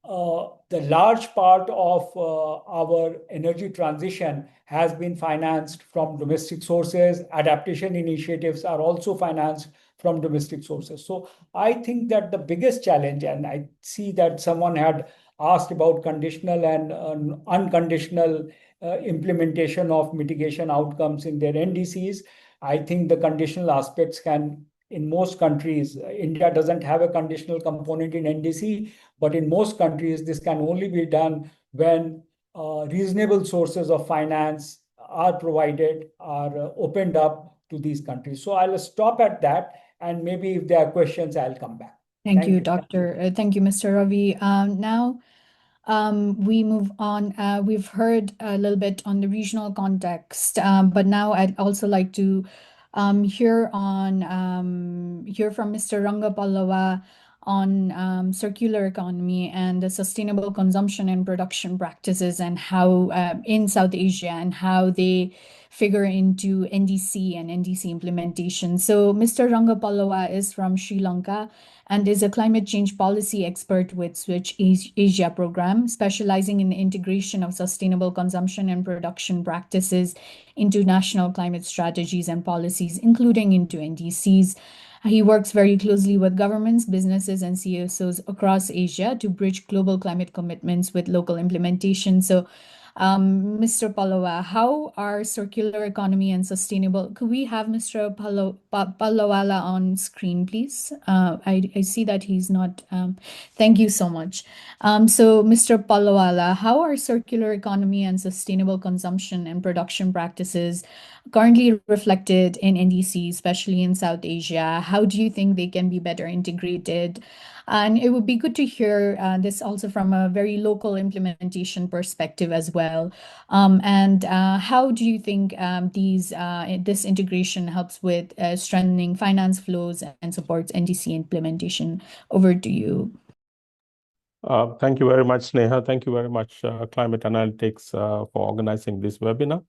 the large part of our energy transition has been financed from domestic sources. Adaptation initiatives are also financed from domestic sources. So I think that the biggest challenge, and I see that someone had asked about conditional and unconditional implementation of mitigation outcomes in their NDCs. I think the conditional aspects can, in most countries, India doesn't have a conditional component in NDC, but in most countries, this can only be done when reasonable sources of finance are provided, are opened up to these countries. So I'll stop at that, and maybe if there are questions, I'll come back. Thank you, you. Dr. Thank you, Mr. Ravi. Now, we move on. We've heard a little bit on the regional context, but now I'd also like to hear from Mr. Ranga Pallawa on circular economy and the sustainable consumption and production practices and how in South Asia and how they figure into NDC and NDC implementation. So Mr. Ranga Pallawa is from Sri Lanka and is a climate change policy expert with Switch Asia program, specializing in the integration of sustainable consumption and production practices into national climate strategies and policies, including into NDCs. He works very closely with governments, businesses, and CSOs across Asia to bridge global climate commitments with local implementation. So Mr. Pallawa, how are circular economy and sustainable? Could we have Mr. Pallawala on screen, please? I see that he's not. Thank you so much. So, Mr. Pallawala, how are circular economy and sustainable consumption and production practices currently reflected in NDC, especially in South Asia? How do you think they can be better integrated? And it would be good to hear this also from a very local implementation perspective as well. And how do you think this integration helps with strengthening finance flows and supports NDC implementation? Over to you. Thank you very much, Sneha. Thank you very much, Climate Analytics, for organizing this webinar.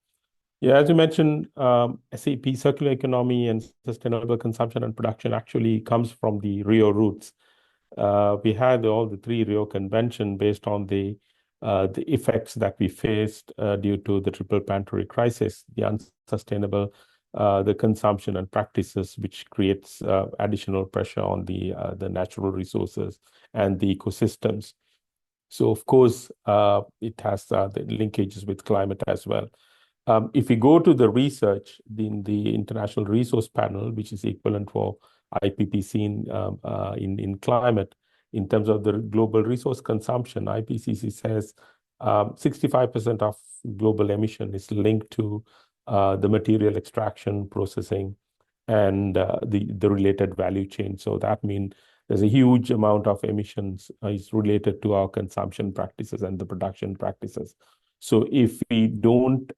Yeah, as you mentioned, SAP, circular economy and sustainable consumption and production actually comes from the Rio roots. We had all the three Rio Convention based on the effects that we faced due to the triple planetary crisis, the unsustainable, the consumption and practices, which creates additional pressure on the natural resources and the ecosystems. So, of course, it has the linkages with climate as well. If we go to the research in the International Resource Panel, which is equivalent for IPCC in climate, in terms of the global resource consumption, IPCC says 65% of global emission is linked to the material extraction, processing, and the related value chain. So that means there's a huge amount of emissions is related to our consumption practices and the production practices. So if we don't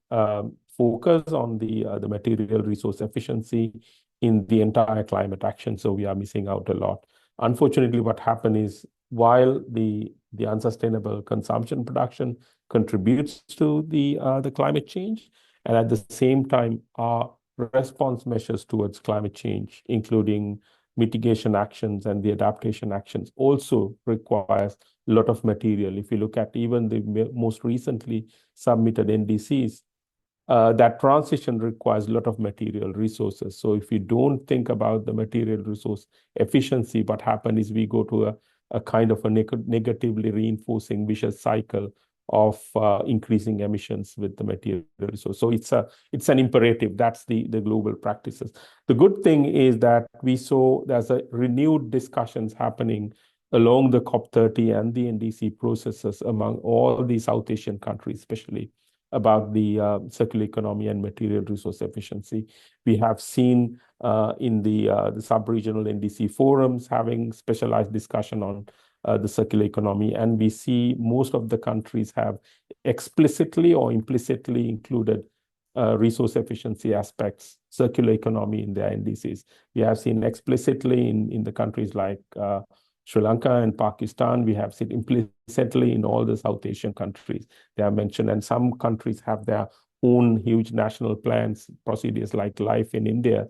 focus on the material resource efficiency in the entire climate action, so we are missing out a lot. Unfortunately, what happened is while the unsustainable consumption production contributes to the climate change, and at the same time, our response measures towards climate change, including mitigation actions and the adaptation actions, also requires a lot of material. If you look at even the most recently submitted NDCs, that transition requires a lot of material resources. So if you don't think about the material resource efficiency, what happens is we go to a kind of a negatively reinforcing vicious cycle of increasing emissions with the material resource. So it's an imperative. That's the global practices. The good thing is that we saw there's a renewed discussions happening along the COP30 and the NDC processes among all the South Asian countries, especially about the circular economy and material resource efficiency. We have seen in the sub-regional NDC forums having specialized discussion on the circular economy, and we see most of the countries have explicitly or implicitly included resource efficiency aspects, circular economy in their NDCs. We have seen explicitly in the countries like Sri Lanka and Pakistan. We have seen implicitly in all the South Asian countries. They are mentioned, and some countries have their own huge national plans. Procedures like LIFE in India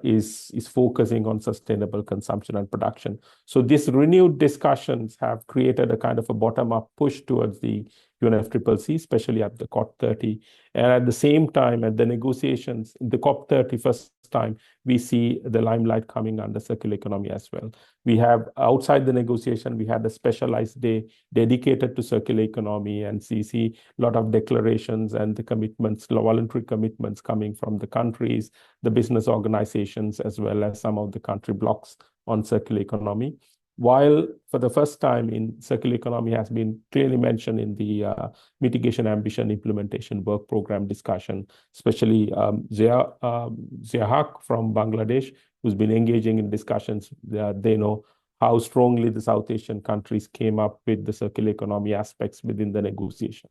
is focusing on sustainable consumption and production. So these renewed discussions have created a kind of a bottom-up push towards the UNFCCC, especially at the COP30. And at the same time, at the negotiations, the COP30 first time, we see the limelight coming under circular economy as well. We have, outside the negotiation, we had a specialized day dedicated to circular economy, and see a lot of declarations and the commitments, voluntary commitments coming from the countries, the business organizations, as well as some of the country blocks on circular economy. While for the first time in circular economy has been clearly mentioned in the mitigation ambition implementation work program discussion, especially Zia Haq from Bangladesh, who's been engaging in discussions. They know how strongly the South Asian countries came up with the circular economy aspects within the negotiation.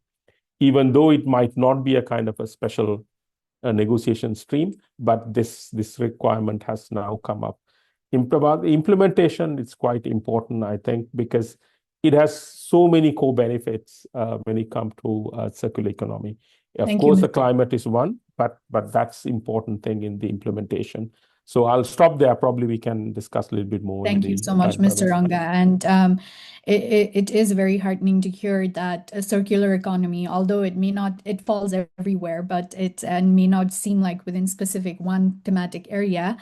Even though it might not be a kind of a special negotiation stream, but this requirement has now come up. Implementation is quite important, I think, because it has so many co-benefits when it comes to circular economy. Of course, the climate is one, but that's important thing in the implementation. So I'll stop there. Probably we can discuss a little bit more. Thank you so much, Mr. Ranga. And it is very heartening to hear that a circular economy, although it falls everywhere, but it may not seem like within specific one thematic area.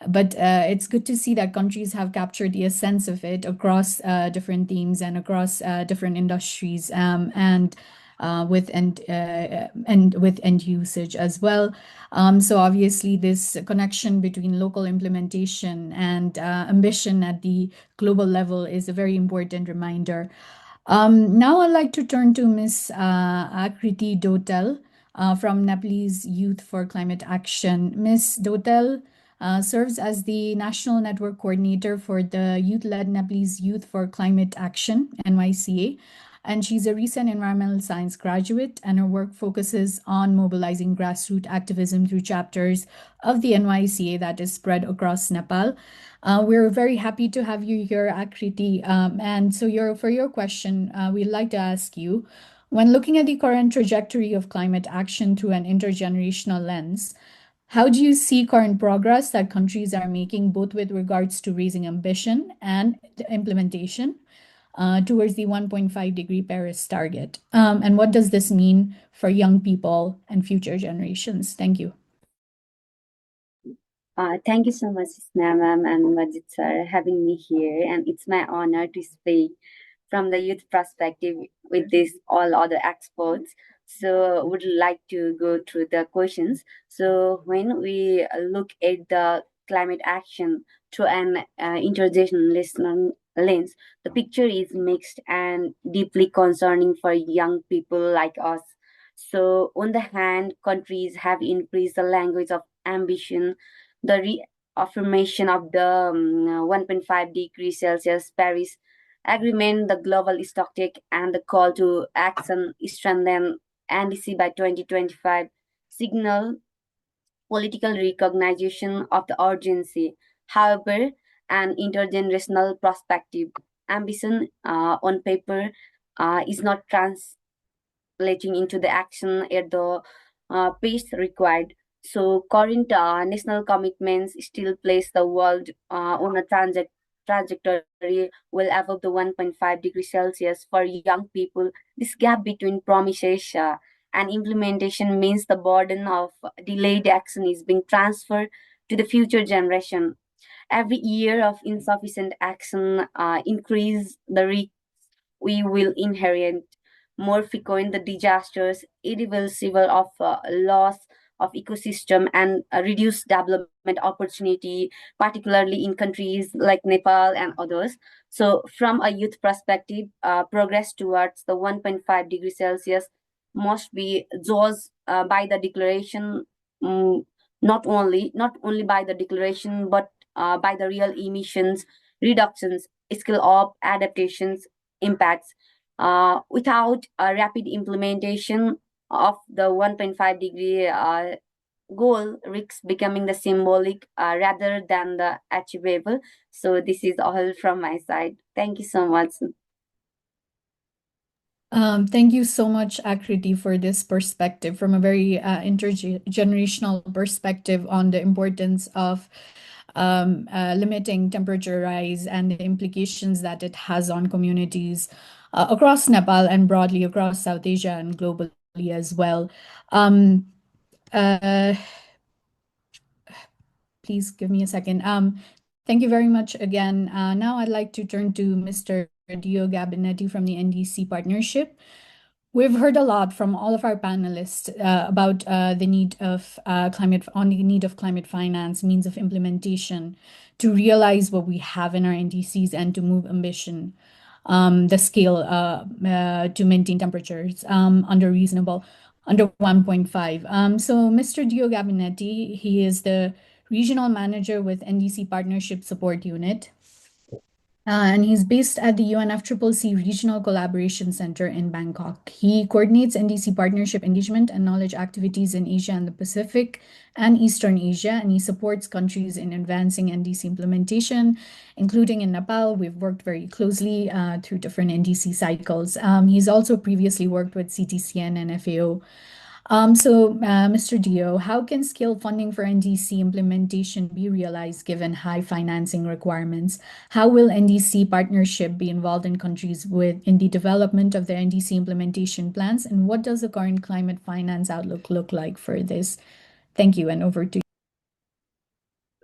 But it's good to see that countries have captured the essence of it across different themes and across different industries and with end usage as well. So obviously, this connection between local implementation and ambition at the global level is a very important reminder. Now I'd like to turn to Ms. Akriti Dotel from Nepalese Youth for Climate Action. Ms. Dotel serves as the National Network Coordinator for the Youth-led Nepalese Youth for Climate Action, NYCA, and she's a recent environmental science graduate, and her work focuses on mobilizing grassroots activism through chapters of the NYCA that is spread across Nepal. We're very happy to have you here, Akriti. And so for your question, we'd like to ask you, when looking at the current trajectory of climate action through an intergenerational lens, how do you see current progress that countries are making, both with regards to raising ambition and the implementation towards the 1.5-degree Paris target? And what does this mean for young people and future generations? Thank you. Thank you so much, Sneha ma'am and Majid sir, having me here. And it's my honor to speak from the youth perspective with these all other experts. So would like to go through the questions. So when we look at the climate action through an intergenerational lens, the picture is mixed and deeply concerning for young people like us. So on the hand, countries have increased the language of ambition, the reaffirmation of the 1.5 degrees Celsius Paris Agreement, the global stocktake, and the call to action strengthen NDC by 2025 signal political recognition of the urgency. However, an intergenerational perspective, ambition on paper is not translating into the action at the pace required. So current national commitments still place the world on a trajectory well above the 1.5 degrees Celsius for young people. This gap between promises and implementation means the burden of delayed action is being transferred to the future generation. Every year of insufficient action increase the risk we will inherit. More frequent the disasters, irreversible of loss of ecosystem and reduced development opportunity, particularly in countries like Nepal and others. So from a youth perspective, progress towards the 1.5 degrees Celsius must be judged by the declaration, not only by the declaration, but by the real emissions reductions, skill up, adaptations, impacts. Without a rapid implementation of the 1.5 degree goal risks becoming the symbolic rather than the achievable. So this is all from my side. Thank you so much. Thank you so much, Akriti, for this perspective from a very intergenerational perspective on the importance of limiting temperature rise and the implications that it has on communities across Nepal and broadly across South Asia and globally as well. Please give me a second. Thank you very much again. Now I'd like to turn to Mr. Dio Gabinetti from the NDC partnership. We've heard a lot from all of our panelists about the need of climate finance, means of implementation, to realize what we have in our NDCs and to move ambition, the scale to maintain temperatures under 1.5. So Mr. Dio Gabinetti, he is the Regional Manager with NDC Partnership Support Unit. And he's based at the UNFCCC Regional Collaboration Center in Bangkok. He coordinates NDC partnership engagement and knowledge activities in Asia and the Pacific and Eastern Asia, and he supports countries in advancing NDC implementation, including in Nepal. We've worked very closely through different NDC cycles. He's also previously worked with CTCN and FAO. Mr. Dio, how can scale funding for NDC implementation be realized given high financing requirements? How will NDC partnership be involved in countries in the development of their NDC implementation plans? And what does the current climate finance outlook look like for this? Thank you, and over to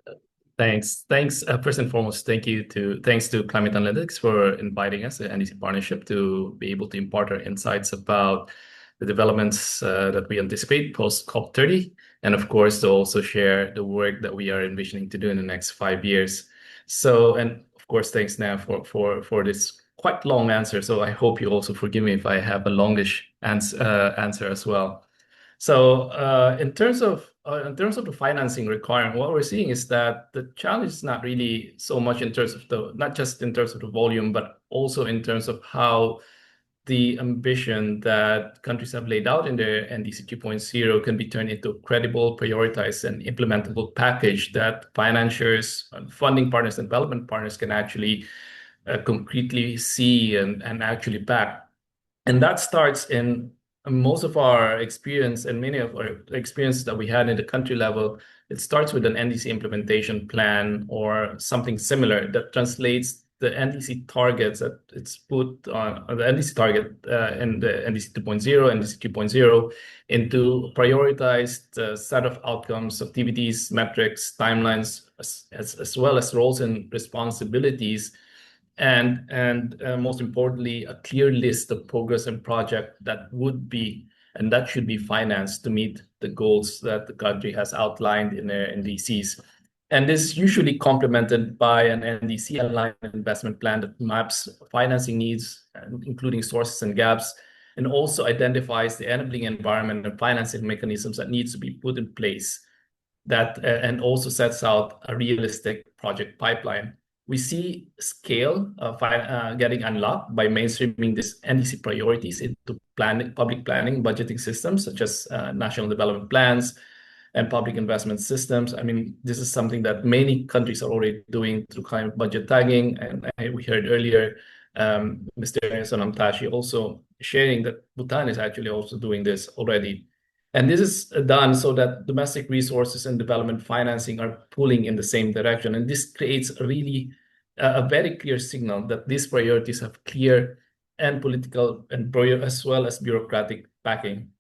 you. Thanks. First and foremost, thanks to Climate Analytics for inviting us, the NDC partnership, to be able to impart our insights about the developments that we anticipate post COP30, and of course to also share the work that we are envisioning to do in the next 5 years. And of course, thanks now for this quite long answer. So I hope you also forgive me if I have a longish answer as well. So in terms of the financing requirement, what we're seeing is that the challenge is not really so much in terms of not just in terms of the volume, but also in terms of how the ambition that countries have laid out in their NDC 2.0 can be turned into a credible, prioritized, and implementable package that financiers, funding partners, and development partners can actually concretely see and actually back. And that starts in most of our experience and many of our experiences that we had in the country level. It starts with an NDC implementation plan or something similar that translates the NDC targets that it's put on the NDC target and the NDC 2.0, NDC 2.0 into prioritized set of outcomes, activities, metrics, timelines, as well as roles and responsibilities. And most importantly, a clear list of progress and project that should be financed to meet the goals that the country has outlined in their NDCs. And this is usually complemented by an NDC-aligned investment plan that maps financing needs, including sources and gaps, and also identifies the enabling environment and financing mechanisms that needs to be put in place, and also sets out a realistic project pipeline. We see scale getting unlocked by mainstreaming these NDC priorities into public planning, budgeting systems such as national development plans and public investment systems. I mean, this is something that many countries are already doing through climate budget tagging. And we heard earlier Mr. Sonam Tashi also sharing that Bhutan is actually also doing this already. And this is done so that domestic resources and development financing are pulling in the same direction. And this creates a very clear signal that these priorities have clear and political and as well as bureaucratic backing.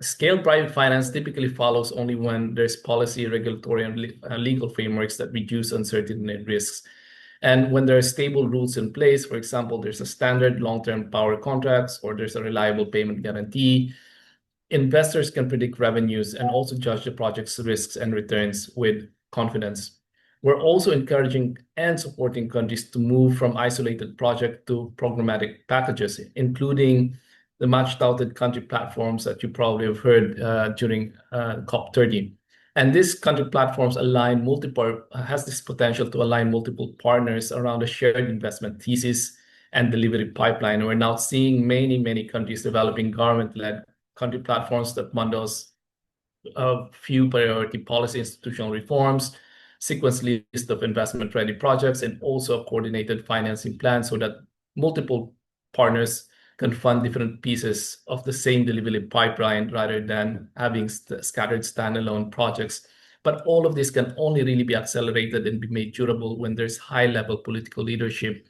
Scaled private finance typically follows only when there's policy, regulatory, and legal frameworks that reduce uncertainty and risks. And when there are stable rules in place, for example, there's a standard long-term power contracts or there's a reliable payment guarantee, investors can predict revenues and also judge the project's risks and returns with confidence. We're also encouraging and supporting countries to move from isolated project to programmatic packages, including the much-touted country platforms that you probably have heard during COP30. And these country platforms has this potential to align multiple partners around a shared investment thesis and delivery pipeline. We're now seeing many countries developing government-led country platforms that bundles a few priority policy institutional reforms, sequence list of investment-ready projects, and also a coordinated financing plan so that multiple partners can fund different pieces of the same delivery pipeline rather than having scattered standalone projects. But all of this can only really be accelerated and be made durable when there's high-level political leadership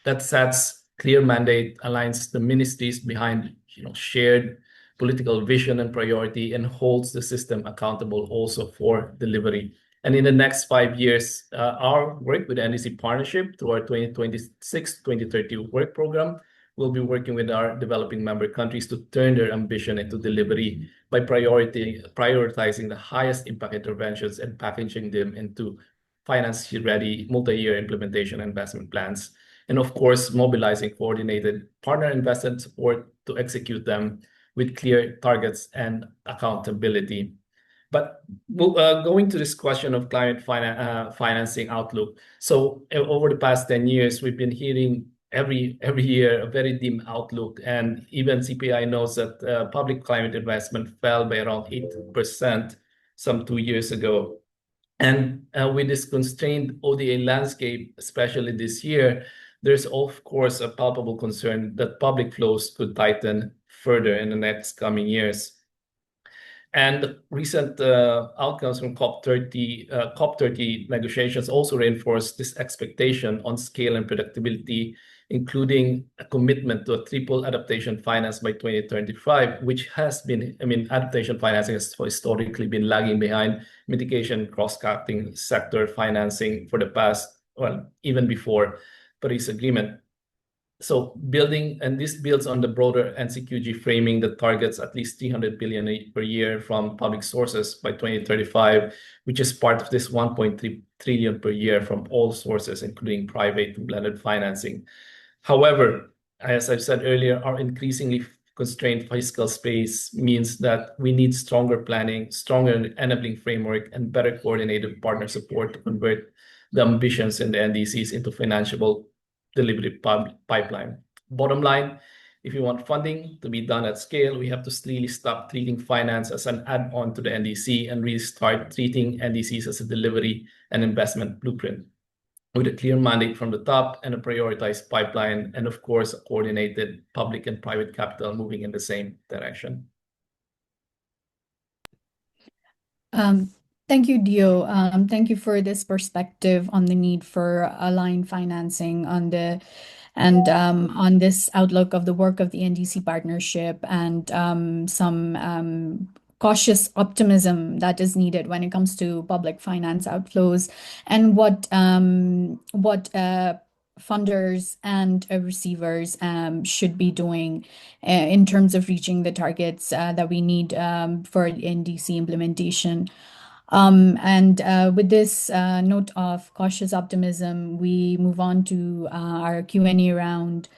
that sets clear mandate, aligns the ministries behind shared political vision and priority, and holds the system accountable also for delivery. And in the next 5 years, our work with the NDC partnership through our 2026-2030 work program will be working with our developing member countries to turn their ambition into delivery by prioritizing the highest impact interventions and packaging them into finance-ready multi-year implementation investment plans. And of course, mobilizing coordinated partner investment support to execute them with clear targets and accountability. But going to this question of climate financing outlook. So over the past 10 years, we've been hearing every year a very dim outlook, and even CPI knows that public climate investment fell by around 8% some 2 years ago. And with this constrained ODA landscape, especially this year, there's of course a palpable concern that public flows could tighten further in the next coming years. And recent outcomes from COP30 negotiations also reinforce this expectation on scale and predictability, including a commitment to a triple adaptation finance by 2035, which has been, adaptation financing has historically been lagging behind mitigation cross-cutting sector financing for the past, well, even before Paris Agreement. So this builds on the broader NCQG framing that targets at least 300 billion per year from public sources by 2035, which is part of this 1.3 trillion per year from all sources, including private and blended financing. However, as I've said earlier, our increasingly constrained fiscal space means that we need stronger planning, stronger enabling framework, and better coordinated partner support to convert the ambitions in the NDCs into financiable delivery pipeline. Bottom line, if you want funding to be done at scale, we have to really stop treating finance as an add-on to the NDC and really start treating NDCs as a delivery and investment blueprint with a clear mandate from the top and a prioritized pipeline, and of course, a coordinated public and private capital moving in the same direction. Thank you, Dio. Thank you for this perspective on the need for aligned financing on this outlook of the work of the NDC partnership, and some cautious optimism that is needed when it comes to public finance outflows, and what funders and receivers should be doing in terms of reaching the targets that we need for NDC implementation. With this note of cautious optimism, we move on to our Q&A round.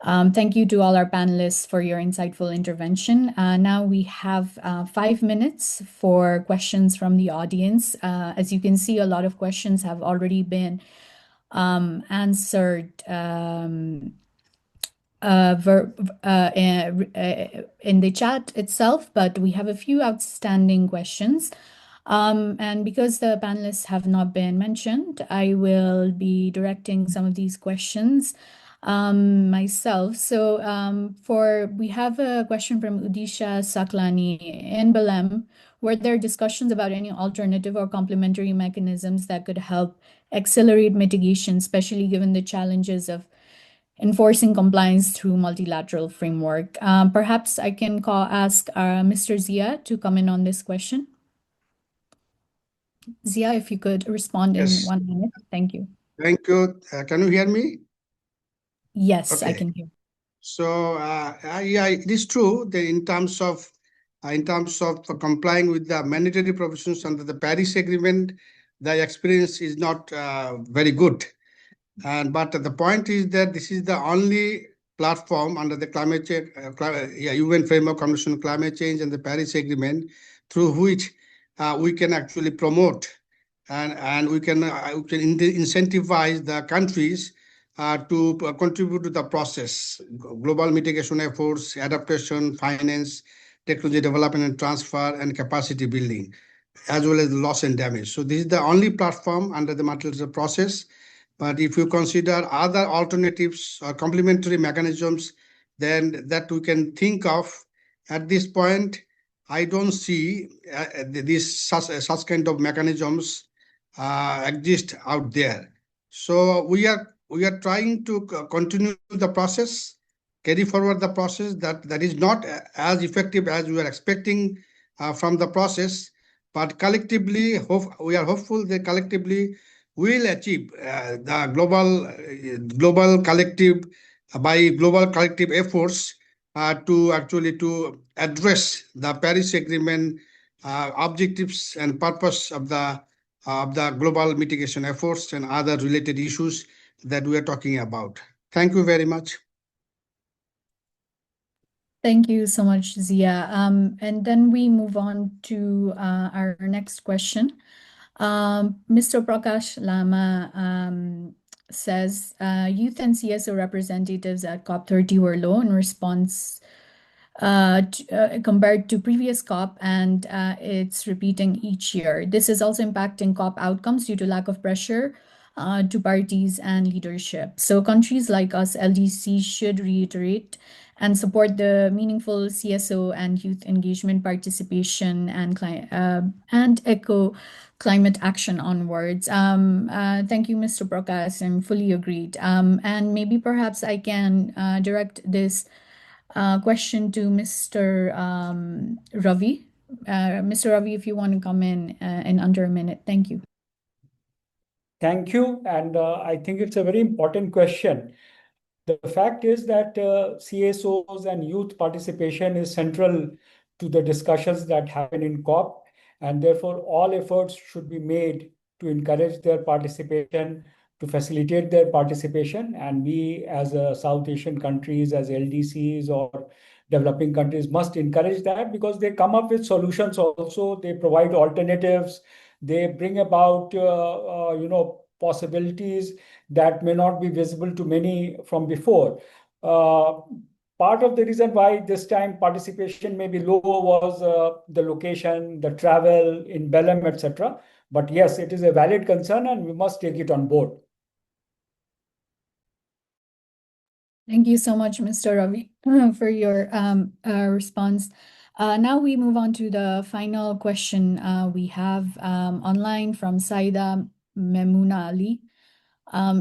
Thank you to all our panelists for your insightful intervention. Now we have 5 minutes for questions from the audience. As you can see, a lot of questions have already been answered in the chat itself, but we have a few outstanding questions. And because the panelists have not been mentioned, I will be directing some of these questions myself. So we have a question from Udisha Saklani in Belem. Were there discussions about any alternative or complementary mechanisms that could help accelerate mitigation, especially given the challenges of enforcing compliance through multilateral framework? Perhaps I can ask Mr. Zia to come in on this question. Zia, if you could respond in 1 minute. Thank you. Thank you. Can you hear me? Yes, Okay. I can hear. So yeah, it is true that in terms of complying with the mandatory provisions under the Paris Agreement, the experience is not very good. But the point is that this is the only platform under the UN Framework Convention on Climate Change and the Paris Agreement through which we can actually promote and we can incentivize the countries to contribute to the process, global mitigation efforts, adaptation, finance, technology development and transfer, and capacity building, as well as loss and damage. So this is the only platform under the multilateral process. But if you consider other alternatives or complementary mechanisms, then that we can think of at this point, I don't see such kind of mechanisms exist out there. So we are trying to continue the process, carry forward the process that is not as effective as we are expecting from the process, but collectively, we are hopeful that collectively will achieve the global collective efforts to address the Paris Agreement objectives and purpose of the global mitigation efforts and other related issues that we are talking about. Thank you very much. Thank you so much, Zia. And then we move on to our next question. Mr. Prakash Lama says, youth and CSO representatives at COP30 were low in response compared to previous COP, and it's repeating each year. This is also impacting COP outcomes due to lack of pressure to parties and leadership. So countries like us, LDC, should reiterate and support the meaningful CSO and youth engagement participation and echo climate action onwards. Thank you, Mr. Prakash. I'm fully agreed. And maybe perhaps I can direct this question to Mr. Ravi. Mr. Ravi, if you want to come in under a minute. Thank you. Thank you. And I think it's a very important question. The fact is that CSOs and youth participation is central to the discussions that happen in COP, and therefore all efforts should be made to encourage their participation, to facilitate their participation. And we, as South Asian countries, as LDCs or developing countries, must encourage that, because they come up with solutions also. They provide alternatives. They bring about, possibilities that may not be visible to many from before. Part of the reason why this time participation may be low was the location, the travel in Belem, etc. But yes, it is a valid concern and we must take it on board. Thank you so much, Mr. Ravi, for your response. Now we move on to the final question we have online from Saida Memuna Ali.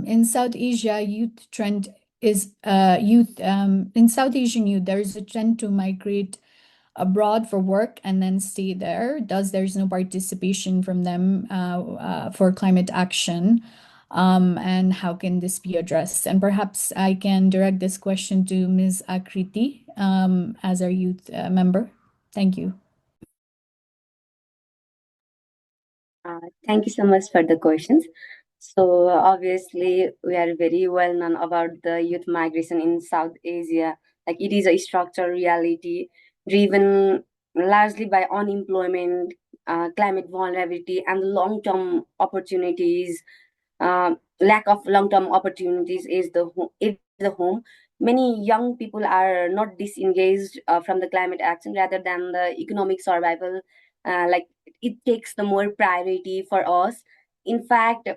In South Asia, youth trend is in South Asian youth, there is a trend to migrate abroad for work and then stay there. Thus, there's no participation from them for climate action. And how can this be addressed? And perhaps I can direct this question to Ms. Akriti as our youth member. Thank you. Thank you so much for the questions. So obviously, we are very well known about the youth migration in South Asia. Like, it is a structural reality driven largely by unemployment, climate vulnerability, and long-term opportunities. Lack of long-term opportunities is the home. Many young people are not disengaged from the climate action rather than the economic survival. Like, it takes the more priority for us. In fact,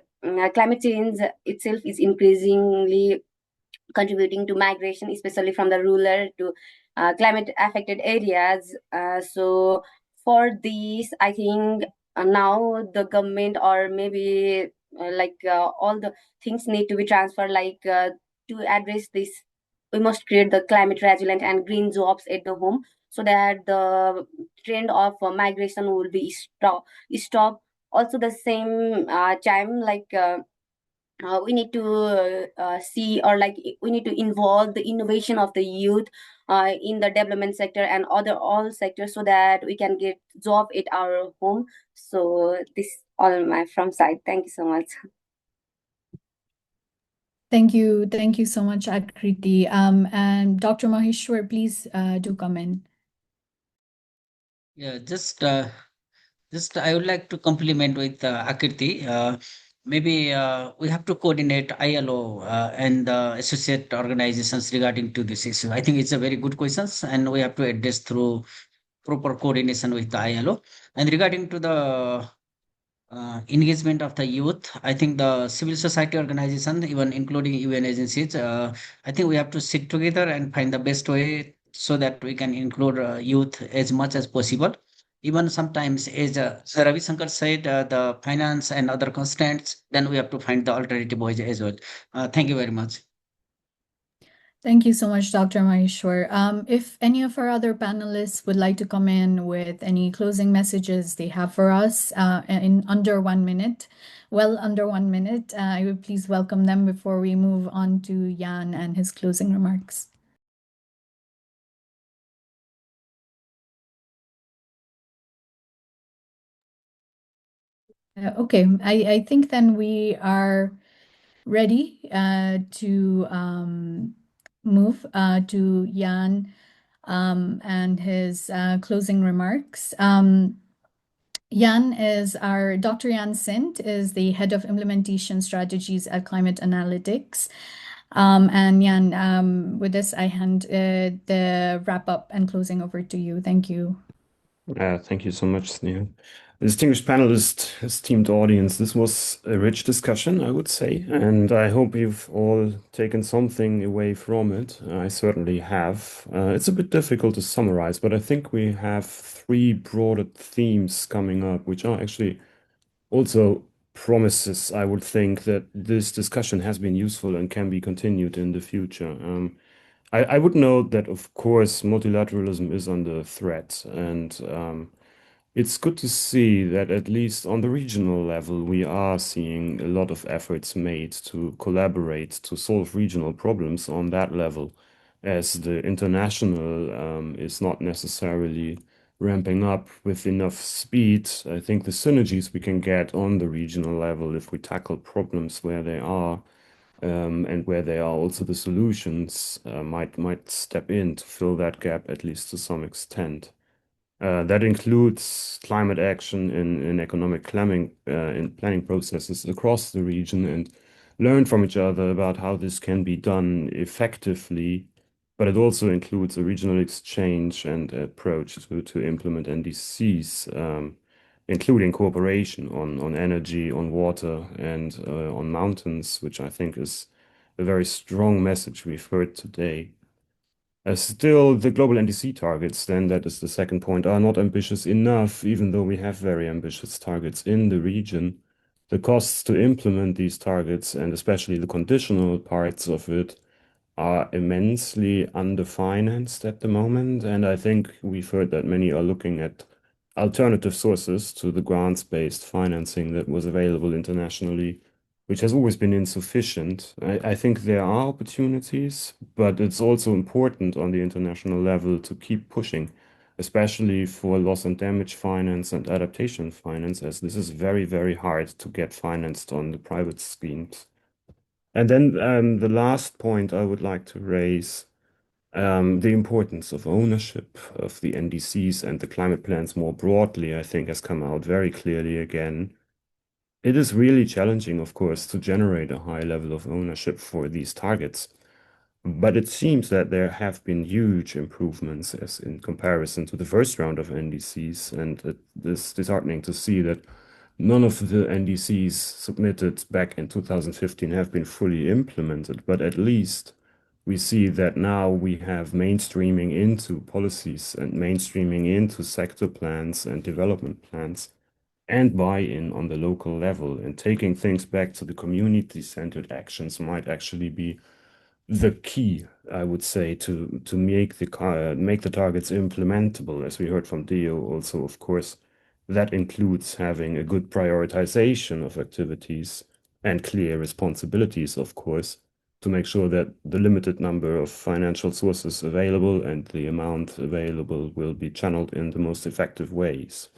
climate change itself is increasingly contributing to migration, especially from the rural to climate affected areas. So for these, I think now the government, or maybe all the things need to be transferred, to address this, we must create the climate resilient and green jobs at the home, so that the trend of migration will be stop. Also the same time, we need to see, or we need to involve the innovation of the youth in the development sector and other all sectors, so that we can get job at our home. So this all my from side. Thank you so much. Thank you so much, Akriti. And Dr. Maheshwar, please do come in. Yeah, just I would like to compliment with Akriti. Maybe we have to coordinate ILO and associate organizations regarding to this issue. I think it's a very good questions, and we have to address through proper coordination with the ILO. And regarding to the engagement of the youth, I think the civil society organization, even including UN agencies, I think we have to sit together and find the best way so that we can include youth as much as possible. Even sometimes, as Sir Ravi Shankar said, the finance and other constraints, then we have to find the alternative ways as well. Thank you very much. Thank you so much, Dr. Maheshwar. If any of our other panelists would like to come in with any closing messages they have for us in under 1 minute, under 1 minute, I would please welcome them before we move on to Jan and his closing remarks. Okay, I think then we are ready to move to Jan and his closing remarks. Dr. Jan Sint is the head of implementation strategies at Climate Analytics. And Jan, with this, I hand the wrap up and closing over to you. Thank you. Thank you so much, Sneha. Distinguished panelists, esteemed audience, this was a rich discussion, I would say, and I hope you've all taken something away from it. I certainly have. It's a bit difficult to summarize, but I think we have three broader themes coming up, which are actually also promises, I would think, that this discussion has been useful and can be continued in the future. I would note that, of course, multilateralism is under threat, and it's good to see that at least on the regional level, we are seeing a lot of efforts made to collaborate to solve regional problems on that level, as the international is not necessarily ramping up with enough speed. I think the synergies we can get on the regional level if we tackle problems where they are and where they are also the solutions might step in to fill that gap at least to some extent. That includes climate action in economic planning processes across the region and learn from each other about how this can be done effectively. But it also includes a regional exchange and approach to implement NDCs, including cooperation on energy, on water, and on mountains, which I think is a very strong message we've heard today. Still, the global NDC targets, then that is the second point, are not ambitious enough, even though we have very ambitious targets in the region. The costs to implement these targets, and especially the conditional parts of it, are immensely underfinanced at the moment. And I think we've heard that many are looking at alternative sources to the grants-based financing that was available internationally, which has always been insufficient. I think there are opportunities, but it's also important on the international level to keep pushing, especially for loss and damage finance and adaptation finance, as this is very, very hard to get financed on the private schemes. And then the last point I would like to raise, the importance of ownership of the NDCs and the climate plans more broadly, I think has come out very clearly again. It is really challenging, of course, to generate a high level of ownership for these targets. But it seems that there have been huge improvements as in comparison to the first round of NDCs, and it is disheartening to see that none of the NDCs submitted back in 2015 have been fully implemented, but at least we see that now we have mainstreaming into policies and mainstreaming into sector plans and development plans and buy-in on the local level. And taking things back to the community-centered actions might actually be the key, I would say, to make the targets implementable, as we heard from Dio also, of course. That includes having a good prioritization of activities and clear responsibilities, of course, to make sure that the limited number of financial sources available and the amount available will be channeled in the most effective ways.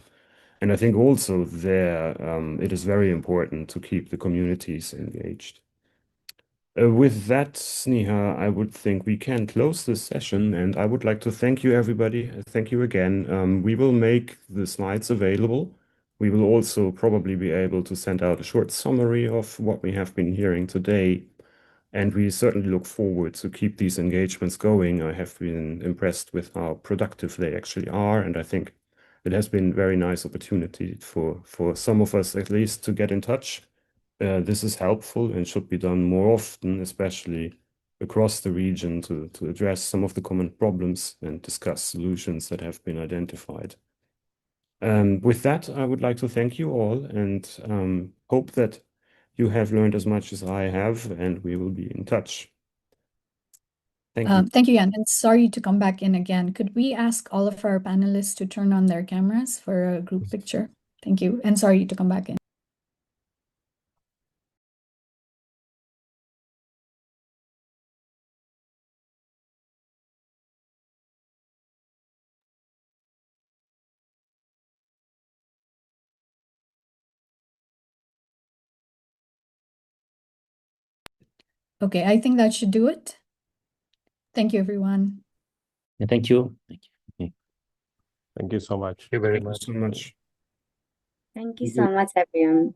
And I think also there, it is very important to keep the communities engaged. With that, Sneha, I would think we can close this session, and I would like to thank you, everybody. Thank you again. We will make the slides available. We will also probably be able to send out a short summary of what we have been hearing today, and we certainly look forward to keep these engagements going. I have been impressed with how productive they actually are, and I think it has been a very nice opportunity for some of us at least to get in touch. This is helpful and should be done more often, especially across the region to address some of the common problems and discuss solutions that have been identified. With that, I would like to thank you all and hope that you have learned as much as I have, and we will be in touch. Thank you. Thank you, Jan. And sorry to come back in again. Could we ask all of our panelists to turn on their cameras for a group picture? Thank you. And sorry to come back in. Okay, I think that should do it. Thank you, everyone. Thank you. Thank you. Thank you so much. Thank you very Thank you much. so much. Thank you so much, everyone.